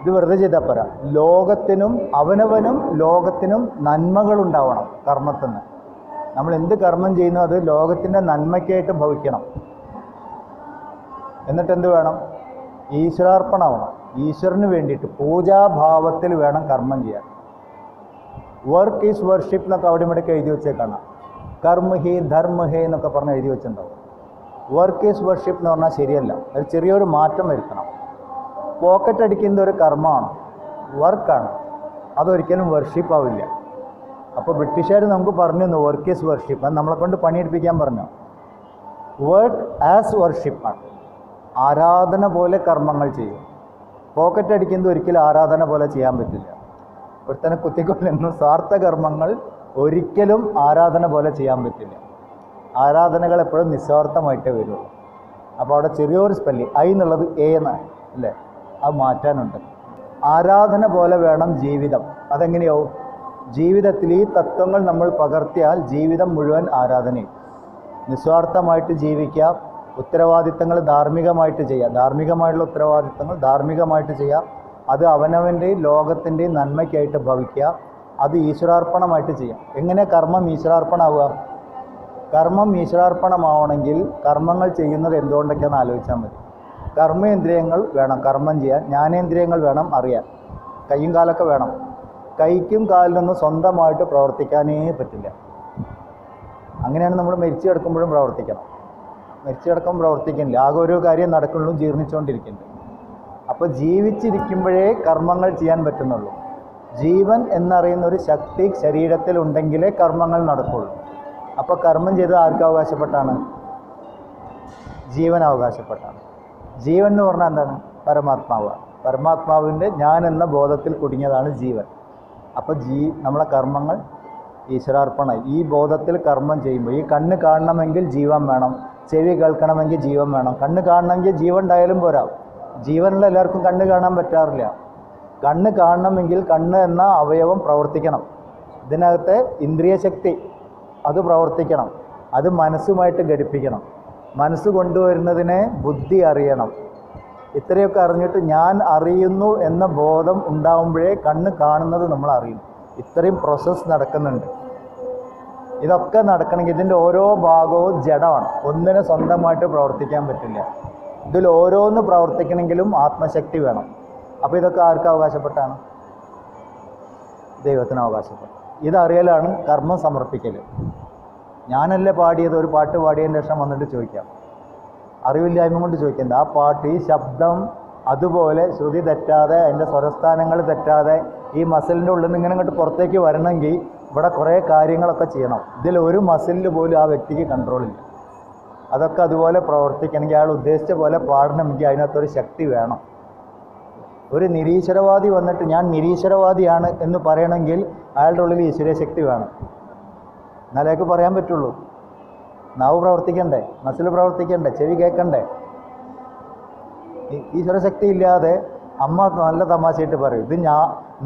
Speaker 1: ഇത് വെറുതെ ചെയ്താൽ പോരാ. ലോകത്തിനും അവനവനും ലോകത്തിനും നന്മകളുണ്ടാവണം കർമ്മത്തിൽ നിന്ന്. നമ്മൾ എന്ത് കർമ്മം ചെയ്യുന്നു അത് ലോകത്തിൻ്റെ നന്മയ്ക്കായിട്ട് ഭവിക്കണം. എന്നിട്ട് എന്ത് വേണം? ഈശ്വരാർപ്പണമാവണം. ഈശ്വരന് വേണ്ടിയിട്ട് പൂജാഭാവത്തിൽ വേണം കർമ്മം ചെയ്യാൻ. വർക്ക് ഈസ് വർഷിപ്പ് എന്നൊക്കെ അവിടെ ഇവിടെയൊക്കെ എഴുതി വെച്ചേക്കാണ്. കർമ്മ ഹി ധർമ്മ ഹേ എന്നൊക്കെ പറഞ്ഞ് എഴുതി വെച്ചിട്ടുണ്ടാവും. വർക്ക് ഈസ് വർഷിപ്പ് എന്ന് പറഞ്ഞാൽ ശരിയല്ല. ഒരു ചെറിയൊരു മാറ്റം വരുത്തണം. പോക്കറ്റ് അടിക്കുന്ന ഒരു കർമ്മമാണ്, വർക്കാണ്. അതൊരിക്കലും വർഷിപ്പ് ആവില്ല. അപ്പോൾ ബ്രിട്ടീഷുകാർ നമുക്ക് പറഞ്ഞു തന്നു വർക്ക് ഈസ് വർഷിപ്പ്. അത് നമ്മളെ കൊണ്ട് പണിയെടുപ്പിക്കാൻ പറഞ്ഞു. വർക്ക് ആസ് വർഷിപ്പാണ്. ആരാധന പോലെ കർമ്മങ്ങൾ ചെയ്യും. പോക്കറ്റ് അടിക്കുന്നത് ഒരിക്കലും ആരാധന പോലെ ചെയ്യാൻ പറ്റില്ല. ഒരുത്തനെ കുത്തിക്കൊല്ലുന്നു. സ്വാർത്ഥ കർമ്മങ്ങൾ ഒരിക്കലും ആരാധന പോലെ ചെയ്യാൻ പറ്റില്ല. ആരാധനകൾ എപ്പോഴും നിസ്വാർത്ഥമായിട്ടേ വരുള്ളൂ. അപ്പോൾ അവിടെ ചെറിയൊരു സ്പെല്ലിങ് ഐ എന്നുള്ളത് എ എന്നാണ് അല്ലേ? അത് മാറ്റാനുണ്ട്. ആരാധന പോലെ വേണം ജീവിതം. അതെങ്ങനെയാവും? ജീവിതത്തിൽ ഈ തത്വങ്ങൾ നമ്മൾ പകർത്തിയാൽ ജീവിതം മുഴുവൻ ആരാധനയും. നിസ്വാർത്ഥമായിട്ട് ജീവിക്കാം. ഉത്തരവാദിത്തങ്ങൾ ധാർമ്മികമായിട്ട് ചെയ്യാം. ധാർമ്മികമായിട്ടുള്ള ഉത്തരവാദിത്തങ്ങൾ ധാർമ്മികമായിട്ട് ചെയ്യാം. അത് അവനവൻ്റെയും ലോകത്തിൻ്റെയും നന്മയ്ക്കായിട്ട് ഭവിക്കുക. അത് ഈശ്വരാർപ്പണമായിട്ട് ചെയ്യാം. എങ്ങനെ കർമ്മം ഈശ്വരാർപ്പണമാവുക? കർമ്മം ഈശ്വരാർപ്പണമാവണമെങ്കിൽ കർമ്മങ്ങൾ ചെയ്യുന്നത് എന്തുകൊണ്ടൊക്കെയാണെന്ന് ആലോചിച്ചാൽ മതി. കർമ്മേന്ദ്രിയങ്ങൾ വേണം കർമ്മം ചെയ്യാൻ. ജ്ഞാനേന്ദ്രിയങ്ങൾ വേണം അറിയാൻ. കൈയും കാലൊക്കെ വേണം. കൈക്കും കാലിനൊന്നും സ്വന്തമായിട്ട് പ്രവർത്തിക്കാനേ പറ്റില്ല. അങ്ങനെയാണ് നമ്മൾ മരിച്ചു കിടക്കുമ്പോഴും പ്രവർത്തിക്കണം. മരിച്ചു കിടക്കുമ്പോൾ പ്രവർത്തിക്കുന്നില്ല. ആകെ ഒരു കാര്യം നടക്കുള്ളൂ, ജീർണിച്ചുകൊണ്ടിരിക്കുന്നുണ്ട്. അപ്പോൾ ജീവിച്ചിരിക്കുമ്പോഴേ കർമ്മങ്ങൾ ചെയ്യാൻ പറ്റുന്നുള്ളൂ. ജീവൻ എന്നറിയുന്ന ഒരു ശക്തി ശരീരത്തിലുണ്ടെങ്കിലേ കർമ്മങ്ങൾ നടക്കുള്ളൂ. അപ്പോൾ കർമ്മം ചെയ്ത് ആർക്ക് അവകാശപ്പെട്ടാണ്? ജീവൻ അവകാശപ്പെട്ടാണ്. ജീവൻ എന്ന് പറഞ്ഞാൽ എന്താണ്? പരമാത്മാവ്. പരമാത്മാവിൻ്റെ ഞാൻ എന്ന ബോധത്തിൽ കുടുങ്ങിയതാണ് ജീവൻ. അപ്പോൾ നമ്മളെ കർമ്മങ്ങൾ ഈശ്വരാർപ്പണമായി. ഈ ബോധത്തിൽ കർമ്മം ചെയ്യുമ്പോൾ ഈ കണ്ണ് കാണണമെങ്കിൽ ജീവൻ വേണം, ചെവി കേൾക്കണമെങ്കിൽ ജീവൻ വേണം. കണ്ണ് കാണണമെങ്കിൽ ജീവൻ ഉണ്ടായാലും പോരാ. ജീവനുള്ള എല്ലാവർക്കും കണ്ണ് കാണാൻ പറ്റാറില്ല. കണ്ണ് കാണണമെങ്കിൽ കണ്ണ് എന്ന അവയവം പ്രവർത്തിക്കണം. ഇതിനകത്തെ ഇന്ദ്രിയ ശക്തി അത് പ്രവർത്തിക്കണം. അത് മനസ്സുമായിട്ട് ഘടിപ്പിക്കണം. മനസ്സ് കൊണ്ടുവരുന്നതിനെ ബുദ്ധി അറിയണം. ഇത്രയൊക്കെ അറിഞ്ഞിട്ട് ഞാൻ അറിയുന്നു എന്ന ബോധം ഉണ്ടാകുമ്പോഴേ കണ്ണ് കാണുന്നത് നമ്മൾ അറിയും. ഇത്രയും പ്രോസസ്സ് നടക്കുന്നുണ്ട്. ഇതൊക്കെ നടക്കണമെങ്കിൽ ഇതിൻ്റെ ഓരോ ഭാഗവും ജഡമാണ്. ഒന്നിനെ സ്വന്തമായിട്ട് പ്രവർത്തിക്കാൻ പറ്റില്ല. ഇതിൽ ഓരോന്ന് പ്രവർത്തിക്കണമെങ്കിലും ആത്മശക്തി വേണം. അപ്പോൾ ഇതൊക്കെ ആർക്ക് അവകാശപ്പെട്ടാണ്? ദൈവത്തിന് അവകാശപ്പെട്ടു. ഇതറിയലാണ് കർമ്മം സമർപ്പിക്കൽ. ഞാനല്ലേ പാടിയത്, ഒരു പാട്ട് പാടിയതിന് ശേഷം വന്നിട്ട് ചോദിക്കാം. അറിവില്ലായ്മ കൊണ്ട് ചോദിക്കുന്നത് ആ പാട്ട്, ഈ ശബ്ദം അതുപോലെ ശ്രുതി തെറ്റാതെ അതിൻ്റെ സ്വരസ്ഥാനങ്ങൾ തെറ്റാതെ ഈ മസിലിൻ്റെ ഉള്ളിൽ നിന്ന് ഇങ്ങനെ ഇങ്ങോട്ട് പുറത്തേക്ക് വരണമെങ്കിൽ ഇവിടെ കുറേ കാര്യങ്ങളൊക്കെ ചെയ്യണം. ഇതിൽ ഒരു മസിലിൽ പോലും ആ വ്യക്തിക്ക് കൺട്രോളില്ല. അതൊക്കെ അതുപോലെ പ്രവർത്തിക്കണമെങ്കിൽ അയാൾ ഉദ്ദേശിച്ച പോലെ പാടണമെങ്കിൽ അതിനകത്തൊരു ശക്തി വേണം. ഒരു നിരീശ്വരവാദി വന്നിട്ട് ഞാൻ നിരീശ്വരവാദിയാണ് എന്ന് പറയണമെങ്കിൽ അയാളുടെ ഉള്ളിൽ ഈശ്വരീയ ശക്തി വേണം. എന്നാലേക്ക് പറയാൻ പറ്റുള്ളൂ. നാവ് പ്രവർത്തിക്കണ്ടേ, മസിൽ പ്രവർത്തിക്കണ്ടേ, ചെവി കേൾക്കണ്ടേ. ഈശ്വരശക്തി ഇല്ലാതെ അമ്മ നല്ല തമാശയായിട്ട് പറയും, ഇത്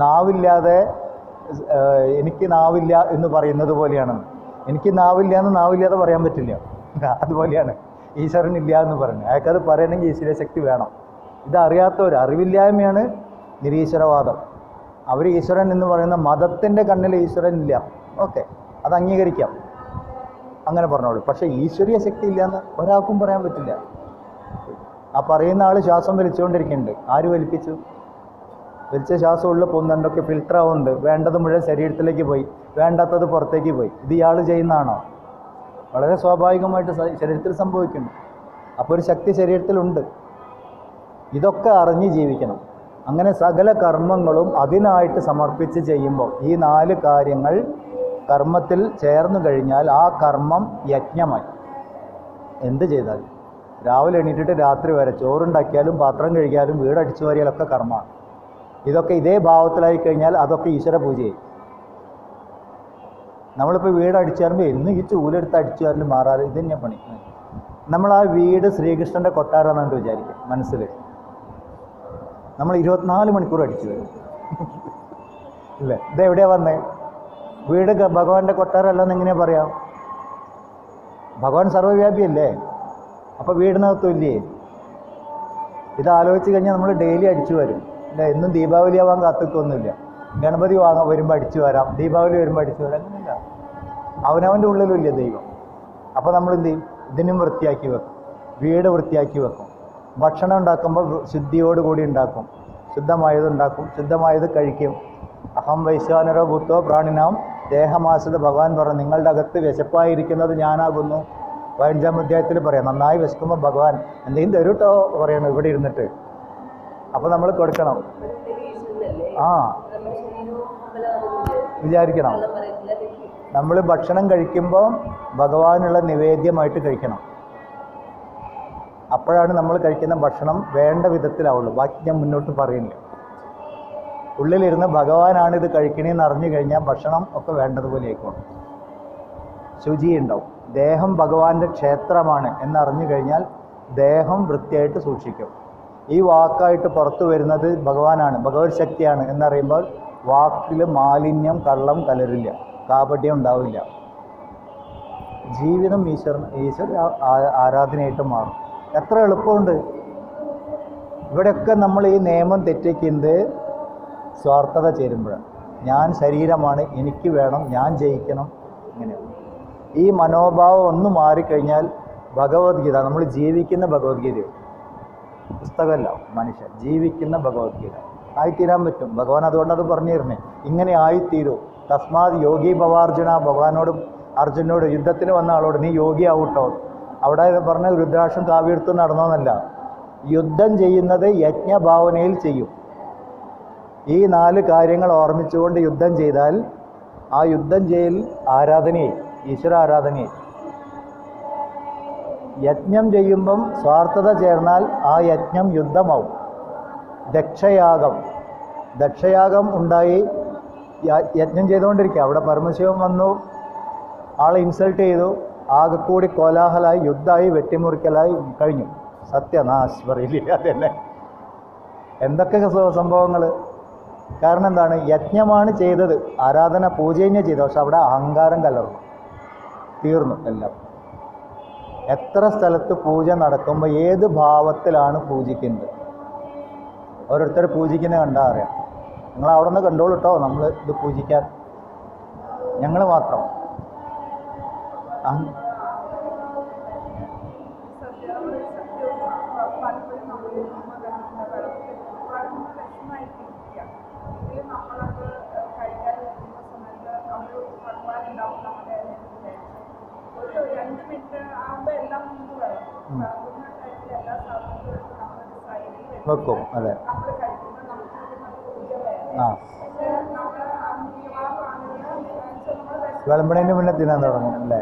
Speaker 1: നാവില്ലാതെ എനിക്ക് നാവില്ല എന്ന് പറയുന്നത് പോലെയാണെന്ന്. എനിക്ക് നാവില്ല എന്ന് നാവില്ലാതെ പറയാൻ പറ്റില്ല. അതുപോലെയാണ് ഈശ്വരനില്ല എന്ന് പറയുന്നത്. അയാൾക്കത് പറയണമെങ്കിൽ ഈശ്വരശക്തി വേണം. ഇതറിയാത്തവർ, അറിവില്ലായ്മയാണ് നിരീശ്വരവാദം. അവർ ഈശ്വരൻ എന്ന് പറയുന്ന മതത്തിൻ്റെ കണ്ണിൽ ഈശ്വരൻ ഇല്ല. ഓക്കെ, അത് അംഗീകരിക്കാം, അങ്ങനെ പറഞ്ഞോളൂ. പക്ഷേ ഈശ്വരീയ ശക്തി ഇല്ലയെന്ന് ഒരാൾക്കും പറയാൻ പറ്റില്ല. ആ പറയുന്ന ആൾ ശ്വാസം വലിച്ചുകൊണ്ടിരിക്കുന്നുണ്ട്. ആര് വലിപ്പിച്ചു? വലിച്ച ശ്വാസം ഉള്ളിൽ പോകുന്നുണ്ടൊക്കെ ഫിൽട്ടർ ആവുന്നുണ്ട്. വേണ്ടത് മുഴുവൻ ശരീരത്തിലേക്ക് പോയി, വേണ്ടാത്തത് പുറത്തേക്ക് പോയി. ഇത് ഇയാൾ ചെയ്യുന്നതാണോ? വളരെ സ്വാഭാവികമായിട്ട് ശരീരത്തിൽ സംഭവിക്കുന്നു. അപ്പോൾ ഒരു ശക്തി ശരീരത്തിലുണ്ട്. ഇതൊക്കെ അറിഞ്ഞ് ജീവിക്കണം. അങ്ങനെ സകല കർമ്മങ്ങളും അതിനായിട്ട് സമർപ്പിച്ച് ചെയ്യുമ്പോൾ ഈ 4 കാര്യങ്ങൾ കർമ്മത്തിൽ ചേർന്ന് കഴിഞ്ഞാൽ ആ കർമ്മം യജ്ഞമായി. എന്ത് ചെയ്താലും രാവിലെ എണീറ്റിട്ട് രാത്രി വരെ ചോറുണ്ടാക്കിയാലും പാത്രം കഴുകിയാലും വീടടിച്ചു വാരിയാലൊക്കെ കർമ്മമാണ്. ഇതൊക്കെ ഇതേ ഭാവത്തിലായി കഴിഞ്ഞാൽ അതൊക്കെ ഈശ്വര പൂജയായി. നമ്മളിപ്പോൾ വീട് അടിച്ചു വരുമ്പോൾ എന്നും ഈ ചൂലെടുത്ത് അടിച്ചു വരലും മാറാറ് ഇത് തന്നെ പണി. നമ്മൾ ആ വീട് ശ്രീകൃഷ്ണൻ്റെ കൊട്ടാരമെന്നുണ്ട് വിചാരിക്കും മനസ്സിൽ. നമ്മൾ 24 മണിക്കൂർ അടിച്ചു വരും ഇല്ലേ? ഇതെവിടെയാണ് വന്നേ? വീട് ഭഗവാന്റെ കൊട്ടാരമല്ലെന്ന് എങ്ങനെയാ പറയാം? ഭഗവാൻ സർവ്വവ്യാപിയല്ലേ? അപ്പോൾ വീടിനകത്തും ഇല്ലേ? ഇത് ആലോചിച്ച് കഴിഞ്ഞാൽ നമ്മൾ ഡെയിലി അടിച്ചു വരും അല്ലേ? എന്നും ദീപാവലി ആവാൻ കാത്തിക്കൊന്നുമില്ല. ഗണപതി വരുമ്പോൾ അടിച്ചു വരാം, ദീപാവലി വരുമ്പോൾ അടിച്ചു വരാം, അങ്ങനെയില്ല. അവനവൻ്റെ ഉള്ളിലും ഇല്ല ദൈവം. അപ്പോൾ നമ്മൾ എന്ത് ചെയ്യും? ഇതിനും വൃത്തിയാക്കി വെക്കും, വീട് വൃത്തിയാക്കി വെക്കും. ഭക്ഷണം ഉണ്ടാക്കുമ്പോൾ ശുദ്ധിയോടുകൂടി ഉണ്ടാക്കും, ശുദ്ധമായത് ഉണ്ടാക്കും, ശുദ്ധമായത് കഴിക്കും. അഹം വൈശ്വാനരോ ഭൂത്തോ പ്രാണിനാം ദേഹമാശ്രിത ഭഗവാൻ പറഞ്ഞു, നിങ്ങളുടെ അകത്ത് വിശപ്പായിരിക്കുന്നത് ഞാനാകുന്നു. 15-ാം അധ്യായത്തിൽ പറയാം, നന്നായി വിശക്കുമ്പോൾ ഭഗവാൻ എന്തെങ്കിലും തരൂ കേട്ടോ പറയണം ഇവിടെ ഇരുന്നിട്ട്. അപ്പോൾ നമ്മൾ കൊടുക്കണം. ആ വിചാരിക്കണം, നമ്മൾ ഭക്ഷണം കഴിക്കുമ്പോൾ ഭഗവാനുള്ള നിവേദ്യമായിട്ട് കഴിക്കണം. അപ്പോഴാണ് നമ്മൾ കഴിക്കുന്ന ഭക്ഷണം വേണ്ട വിധത്തിലാവുള്ളൂ. ബാക്കി ഞാൻ മുന്നോട്ട് പറയുന്നില്ല. ഉള്ളിലിരുന്ന് ഭഗവാനാണ് ഇത് കഴിക്കണേന്ന് അറിഞ്ഞു കഴിഞ്ഞാൽ ഭക്ഷണം ഒക്കെ വേണ്ടതുപോലെ ആയിക്കോളും. ശുചിയുണ്ടാവും. ദേഹം ഭഗവാന്റെ ക്ഷേത്രമാണ് എന്നറിഞ്ഞു കഴിഞ്ഞാൽ ദേഹം വൃത്തിയായിട്ട് സൂക്ഷിക്കും. ഈ വാക്കായിട്ട് പുറത്തു വരുന്നത് ഭഗവാനാണ്, ഭഗവത് ശക്തിയാണ് എന്നറിയുമ്പോൾ വാക്കിൽ മാലിന്യം കള്ളം കലരില്ല, കാപട്യം ഉണ്ടാവില്ല. ജീവിതം ഈശ്വര ആരാധനയായിട്ട് മാറും. എത്ര എളുപ്പമുണ്ട്. ഇവിടെയൊക്കെ നമ്മൾ ഈ നിയമം തെറ്റിക്കുന്നത് സ്വാർത്ഥത ചേരുമ്പോഴാണ്. ഞാൻ ശരീരമാണ്, എനിക്ക് വേണം, ഞാൻ ജയിക്കണം, ഇങ്ങനെയാണ്. ഈ മനോഭാവം ഒന്ന് മാറിക്കഴിഞ്ഞാൽ ഭഗവത്ഗീത, നമ്മൾ ജീവിക്കുന്ന ഭഗവത്ഗീത, പുസ്തകമല്ല, മനുഷ്യൻ ജീവിക്കുന്ന ഭഗവത്ഗീത ആയിത്തീരാൻ പറ്റും. ഭഗവാൻ അതുകൊണ്ടത് പറഞ്ഞു തരണേ, ഇങ്ങനെ ആയിത്തീരൂ. തസ്മാത് യോഗി ഭവാർജുന, ഭഗവാനോടും അർജുനോട് യുദ്ധത്തിന് വന്ന ആളോട് നീ യോഗി ആവട്ടോ. അവിടെ പറഞ്ഞ രുദ്രാക്ഷം കാവ്യെടുത്ത് നടന്നോന്നല്ല, യുദ്ധം ചെയ്യുന്നത് യജ്ഞഭാവനയിൽ ചെയ്യും. ഈ 4 കാര്യങ്ങൾ ഓർമ്മിച്ചുകൊണ്ട് യുദ്ധം ചെയ്താൽ ആ യുദ്ധം ചെയ്യൽ ആരാധനയായി, ഈശ്വര ആരാധനയായി. യജ്ഞം ചെയ്യുമ്പം സ്വാർത്ഥത ചേർന്നാൽ ആ യജ്ഞം യുദ്ധമാവും. ദക്ഷയാഗം ഉണ്ടായി, യജ്ഞം ചെയ്തുകൊണ്ടിരിക്കുക. അവിടെ പരമശിവൻ വന്നു, ആളെ ഇൻസൾട്ട് ചെയ്തു, ആകെ കൂടി കോലാഹലമായി, യുദ്ധമായി, വെട്ടിമുറിക്കലായി കഴിഞ്ഞു. സത്യനാശ് പറയില്ല അതന്നെ. എന്തൊക്കെ സംഭവങ്ങൾ. കാരണം എന്താണ്? യജ്ഞമാണ് ചെയ്തത്, ആരാധന പൂജയെ ചെയ്തു. പക്ഷെ അവിടെ അഹങ്കാരം കലർന്നു, തീർന്നു എല്ലാം. എത്ര സ്ഥലത്ത് പൂജ നടക്കുമ്പോൾ ഏത് ഭാവത്തിലാണ് പൂജിക്കുന്നത്? ഓരോരുത്തർ പൂജിക്കുന്നത് കണ്ടാൽ അറിയാം. നിങ്ങൾ അവിടെ നിന്ന് കണ്ടോളൂ കേട്ടോ, നമ്മൾ ഇത് പൂജിക്കാൻ ഞങ്ങൾ മാത്രം. വെക്കും, അതെ. ആ വിളമ്പണേന് മുന്നേ തിന്നാൻ തുടങ്ങും അല്ലേ?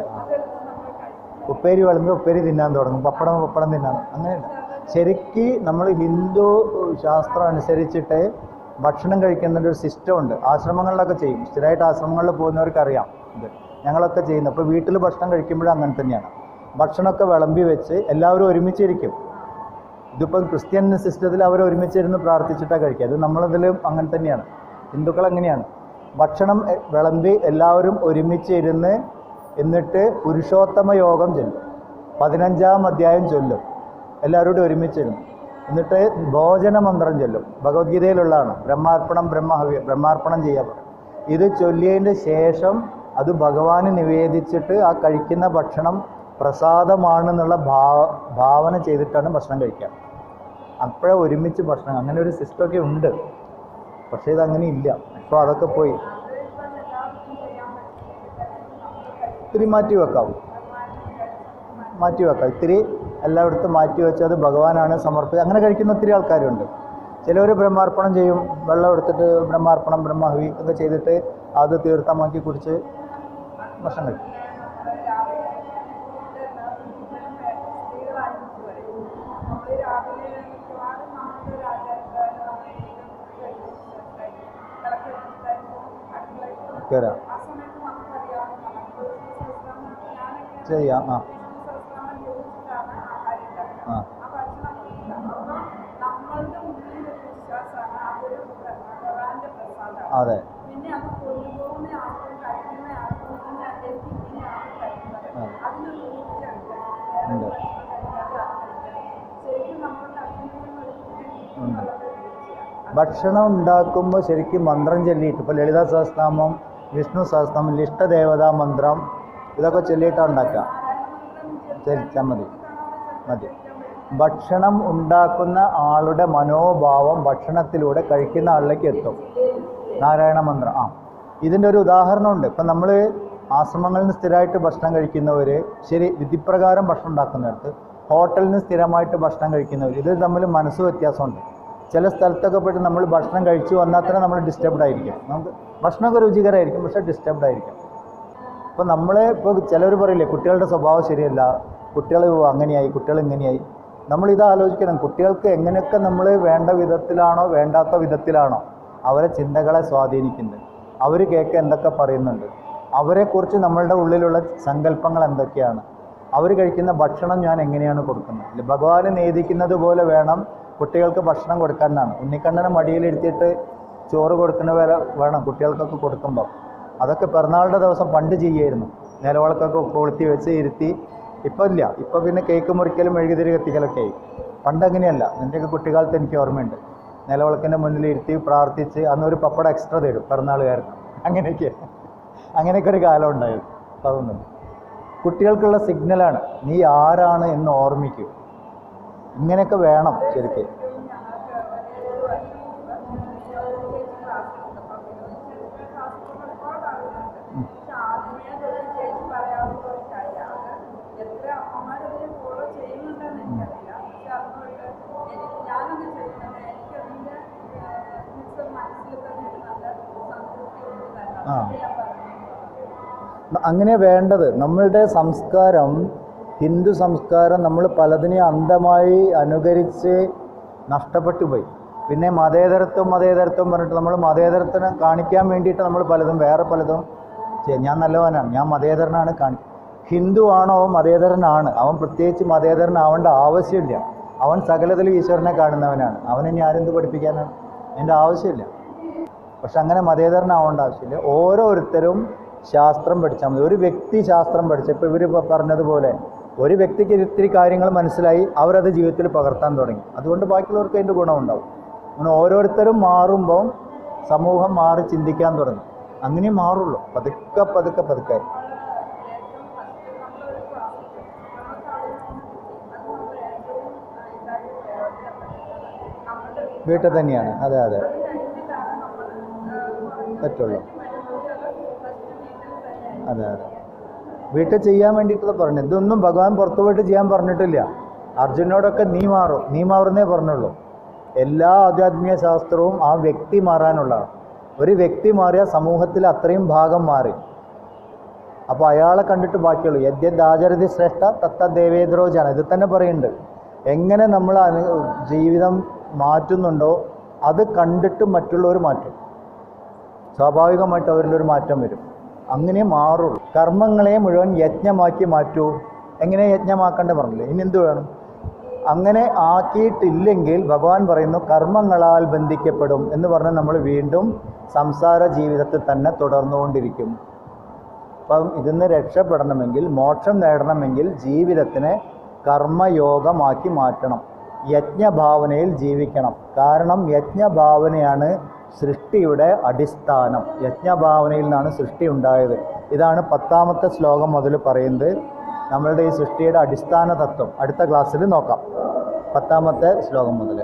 Speaker 1: ഉപ്പേരി വിളമ്പി ഉപ്പേരി തിന്നാൻ തുടങ്ങും, പപ്പടം തിന്നാൻ. അങ്ങനെയല്ല. ശരിക്ക് നമ്മൾ ഹിന്ദു ശാസ്ത്രം അനുസരിച്ചിട്ട് ഭക്ഷണം കഴിക്കേണ്ട ഒരു സിസ്റ്റം ഉണ്ട്. ആശ്രമങ്ങളിലൊക്കെ ചെയ്യും, സ്ഥിരമായിട്ട് ആശ്രമങ്ങളിൽ പോകുന്നവർക്കറിയാം ഇത്. ഞങ്ങളൊക്കെ ചെയ്യുന്നത്. അപ്പോൾ വീട്ടിൽ ഭക്ഷണം കഴിക്കുമ്പോഴും അങ്ങനെ തന്നെയാണ്. ഭക്ഷണമൊക്കെ വിളമ്പി വെച്ച് എല്ലാവരും ഒരുമിച്ചിരിക്കും. ഇതിപ്പം ക്രിസ്ത്യൻ സിസ്റ്റത്തിൽ അവർ ഒരുമിച്ചിരുന്ന് പ്രാർത്ഥിച്ചിട്ടാണ് കഴിക്കുക. അത് നമ്മളതിലും അങ്ങനെ തന്നെയാണ്. ഹിന്ദുക്കൾ അങ്ങനെയാണ്. ഭക്ഷണം വിളമ്പി എല്ലാവരും ഒരുമിച്ചിരുന്ന് എന്നിട്ട് പുരുഷോത്തമ യോഗം ചൊല്ലും. 15-ാം അധ്യായം ചൊല്ലും, എല്ലാവരോടും ഒരുമിച്ചിരുന്നു. എന്നിട്ട് ഭോജന മന്ത്രം ചൊല്ലും. ഭഗവത്ഗീതയിലുള്ളതാണ്. ബ്രഹ്മാർപ്പണം ചെയ്യാൻ പറയും. ഇത് ചൊല്ലിയതിൻ്റെ ശേഷം അത് ഭഗവാന് നിവേദിച്ചിട്ട് ആ കഴിക്കുന്ന ഭക്ഷണം പ്രസാദമാണെന്നുള്ള ഭാവന ചെയ്തിട്ടാണ് ഭക്ഷണം കഴിക്കുക. അപ്പോഴേ ഒരുമിച്ച് ഭക്ഷണം, അങ്ങനെ ഒരു സിസ്റ്റമൊക്കെ ഉണ്ട്. പക്ഷേ ഇതങ്ങനെ ഇല്ല. ഇപ്പോൾ അതൊക്കെ പോയി. ഇത്തിരി മാറ്റി വെക്കാം, ഇത്തിരി എല്ലായിടത്തും മാറ്റി വെച്ച് അത് ഭഗവാനാണ് സമർപ്പിക്കുക. അങ്ങനെ കഴിക്കുന്ന ഒത്തിരി ആൾക്കാരുണ്ട്. ചിലവർ ബ്രഹ്മാർപ്പണം ചെയ്യും, വെള്ളം എടുത്തിട്ട് ബ്രഹ്മാർപ്പണം ബ്രഹ്മഹവി ഒക്കെ ചെയ്തിട്ട് അത് തീർത്ഥമാക്കി കുടിച്ച് ഭക്ഷണം കഴിക്കും. കേറാം ചെയ്യാം. ആ ആ അതെ ഉണ്ട് ഉണ്ട്. ഭക്ഷണം ഉണ്ടാക്കുമ്പോൾ ശരിക്കും മന്ത്രം ചൊല്ലിയിട്ട്, ഇപ്പോൾ ലളിതാ സഹസ്രനാമം, വിഷ്ണു സഹസ്രനാമം, ഇഷ്ടദേവതാ മന്ത്രം ഇതൊക്കെ ചൊല്ലിയിട്ടാണ് ഉണ്ടാക്കുക. ചൊല്ലിച്ചാൽ മതി മതി. ഭക്ഷണം ഉണ്ടാക്കുന്ന ആളുടെ മനോഭാവം ഭക്ഷണത്തിലൂടെ കഴിക്കുന്ന ആളിലേക്ക് എത്തും. നാരായണ മന്ത്രം. ഇതിൻ്റെ ഒരു ഉദാഹരണമുണ്ട്. ഇപ്പം നമ്മൾ ആശ്രമങ്ങളിൽ നിന്ന് സ്ഥിരമായിട്ട് ഭക്ഷണം കഴിക്കുന്നവർ, ശരി, വിധിപ്രകാരം ഭക്ഷണം ഉണ്ടാക്കുന്നിടത്ത്, ഹോട്ടലിൽ നിന്ന് സ്ഥിരമായിട്ട് ഭക്ഷണം കഴിക്കുന്നവർ, ഇത് തമ്മിൽ മനസ്സ് വ്യത്യാസമുണ്ട്. ചില സ്ഥലത്തൊക്കെ പോയിട്ട് നമ്മൾ ഭക്ഷണം കഴിച്ചു വന്നാൽ തന്നെ നമ്മൾ ഡിസ്റ്റർബ്ഡ് ആയിരിക്കും. നമുക്ക് ഭക്ഷണമൊക്കെ രുചികരമായിരിക്കും, പക്ഷേ ഡിസ്റ്റർബ്ഡ് ആയിരിക്കും. ഇപ്പോൾ ഇപ്പോൾ ചിലർ പറയില്ലേ കുട്ടികളുടെ സ്വഭാവം ശരിയല്ല, കുട്ടികൾ അങ്ങനെയായി, കുട്ടികൾ ഇങ്ങനെയായി. നമ്മളിത് ആലോചിക്കണം, കുട്ടികൾക്ക് എങ്ങനെയൊക്കെ നമ്മൾ വേണ്ട വിധത്തിലാണോ വേണ്ടാത്ത വിധത്തിലാണോ അവരെ ചിന്തകളെ സ്വാധീനിക്കുന്നത്, അവർ കേൾക്കുക എന്തൊക്കെ പറയുന്നുണ്ട്, അവരെക്കുറിച്ച് നമ്മളുടെ ഉള്ളിലുള്ള സങ്കല്പങ്ങൾ എന്തൊക്കെയാണ്, അവർ കഴിക്കുന്ന ഭക്ഷണം ഞാൻ എങ്ങനെയാണ് കൊടുക്കുന്നത്. ഭഗവാന് നേദിക്കുന്നത് പോലെ വേണം കുട്ടികൾക്ക് ഭക്ഷണം കൊടുക്കാനാണ്. ഉണ്ണിക്കണ്ണനെ മടിയിലിരുത്തിയിട്ട് ചോറ് കൊടുക്കുന്ന പോലെ വേണം കുട്ടികൾക്കൊക്കെ കൊടുക്കുമ്പോൾ. അതൊക്കെ പിറന്നാളുടെ ദിവസം പണ്ട് ചെയ്യായിരുന്നു. നിലവിളക്കൊക്കെ കൊളുത്തി വെച്ച് ഇരുത്തി. ഇപ്പോൾ ഇല്ല, ഇപ്പോൾ പിന്നെ കേക്ക് മുറിക്കലും മെഴുകുതിരി കത്തിക്കലൊക്കെ ആയി. പണ്ടങ്ങനെയല്ല. നിൻ്റെയൊക്കെ കുട്ടിക്കാലത്ത് എനിക്ക് ഓർമ്മയുണ്ട്, നിലവിളക്കിൻ്റെ മുന്നിൽ ഇരുത്തി പ്രാർത്ഥിച്ച് അന്നൊരു പപ്പടം എക്സ്ട്രാ തരും പിറന്നാളുകാരന്. അങ്ങനെയൊക്കെ ഒരു കാലം ഉണ്ടായിരുന്നു. അപ്പോൾ അതൊന്നും കുട്ടികൾക്കുള്ള സിഗ്നലാണ്, നീ ആരാണ് എന്ന് ഓർമ്മിക്കൂ. ഇങ്ങനെയൊക്കെ വേണം ശരിക്കും. അങ്ങനെ വേണ്ടത്. നമ്മളുടെ സംസ്കാരം, ഹിന്ദു സംസ്കാരം, നമ്മൾ പലതിനെയും അന്ധമായി അനുകരിച്ച് നഷ്ടപ്പെട്ടു പോയി. പിന്നെ മതേതരത്വം പറഞ്ഞിട്ട് നമ്മൾ മതേതരത്തിനെ കാണിക്കാൻ വേണ്ടിയിട്ട് നമ്മൾ പലതും വേറെ പലതും ഞാൻ നല്ലവനാണ്, ഞാൻ മതേതരനാണ് ഹിന്ദു ആണോ മതേതരനാണ്. അവൻ പ്രത്യേകിച്ച് മതേതരനാവേണ്ട ആവശ്യമില്ല. അവൻ സകലത്തിലും ഈശ്വരനെ കാണുന്നവനാണ്. അവനെ ആരെന്ത് പഠിപ്പിക്കാനാണ്? അതിൻ്റെ ആവശ്യമില്ല. പക്ഷെ അങ്ങനെ മതേതരനാവേണ്ട ആവശ്യമില്ല. ഓരോരുത്തരും ശാസ്ത്രം പഠിച്ചാൽ മതി. ഒരു വ്യക്തി ശാസ്ത്രം പഠിച്ചപ്പോൾ ഇവർ പറഞ്ഞതുപോലെ ഒരു വ്യക്തിക്ക് ഇത്തിരി കാര്യങ്ങൾ മനസ്സിലായി, അവരത് ജീവിതത്തിൽ പകർത്താൻ തുടങ്ങി. അതുകൊണ്ട് ബാക്കിയുള്ളവർക്ക് അതിൻ്റെ ഗുണമുണ്ടാവും. അങ്ങനെ ഓരോരുത്തരും മാറുമ്പം സമൂഹം മാറി ചിന്തിക്കാൻ തുടങ്ങും. അങ്ങനെ മാറുള്ളൂ. പതുക്കെ വീട്ടിൽ തന്നെയാണ്. അതെ പറ്റുള്ളൂ. അതെ വീട്ടിൽ ചെയ്യാൻ വേണ്ടിയിട്ട് പറഞ്ഞു. ഇതൊന്നും ഭഗവാൻ പുറത്തു പോയിട്ട് ചെയ്യാൻ പറഞ്ഞിട്ടില്ല. അർജുനോടൊക്കെ നീ മാറുന്നേ പറഞ്ഞുള്ളൂ. എല്ലാ ആധ്യാത്മിക ശാസ്ത്രവും ആ വ്യക്തി മാറാനുള്ളതാണ്. ഒരു വ്യക്തി മാറിയ സമൂഹത്തിൽ അത്രയും ഭാഗം മാറി. അപ്പോൾ അയാളെ കണ്ടിട്ട് ബാക്കിയുള്ളൂ. യദ്യദാചരതി ശ്രേഷ്ഠ തത്തദേവേന്ദ്രോജാണ്. ഇത് തന്നെ പറയുന്നുണ്ട്. എങ്ങനെ നമ്മൾ ജീവിതം മാറ്റുന്നുണ്ടോ അത് കണ്ടിട്ട് മറ്റുള്ളവർ മാറ്റും. സ്വാഭാവികമായിട്ട് അവരിലൊരു മാറ്റം വരും. അങ്ങനെ മാറുള്ളൂ. കർമ്മങ്ങളെ മുഴുവൻ യജ്ഞമാക്കി മാറ്റൂ. എങ്ങനെ യജ്ഞമാക്കേണ്ട പറഞ്ഞില്ലേ? ഇനി എന്ത് വേണം? അങ്ങനെ ആക്കിയിട്ടില്ലെങ്കിൽ ഭഗവാൻ പറയുന്നു കർമ്മങ്ങളാൽ ബന്ധിക്കപ്പെടും എന്ന് പറഞ്ഞ് നമ്മൾ വീണ്ടും സംസാര ജീവിതത്തിൽ തന്നെ തുടർന്നുകൊണ്ടിരിക്കും. അപ്പം ഇതിന്ന് രക്ഷപ്പെടണമെങ്കിൽ, മോക്ഷം നേടണമെങ്കിൽ ജീവിതത്തിനെ കർമ്മയോഗമാക്കി മാറ്റണം. യജ്ഞഭാവനയിൽ ജീവിക്കണം. കാരണം യജ്ഞഭാവനയാണ് സൃഷ്ടിയുടെ അടിസ്ഥാനം. യജ്ഞഭാവനയിൽ നിന്നാണ് സൃഷ്ടി ഉണ്ടായത്. ഇതാണ് 10ാമത്തെ ശ്ലോകം മുതൽ പറയുന്നത്. നമ്മളുടെ ഈ സൃഷ്ടിയുടെ അടിസ്ഥാന തത്വം അടുത്ത ക്ലാസ്സിൽ നോക്കാം. 10ാമത്തെ ശ്ലോകം മുതൽ.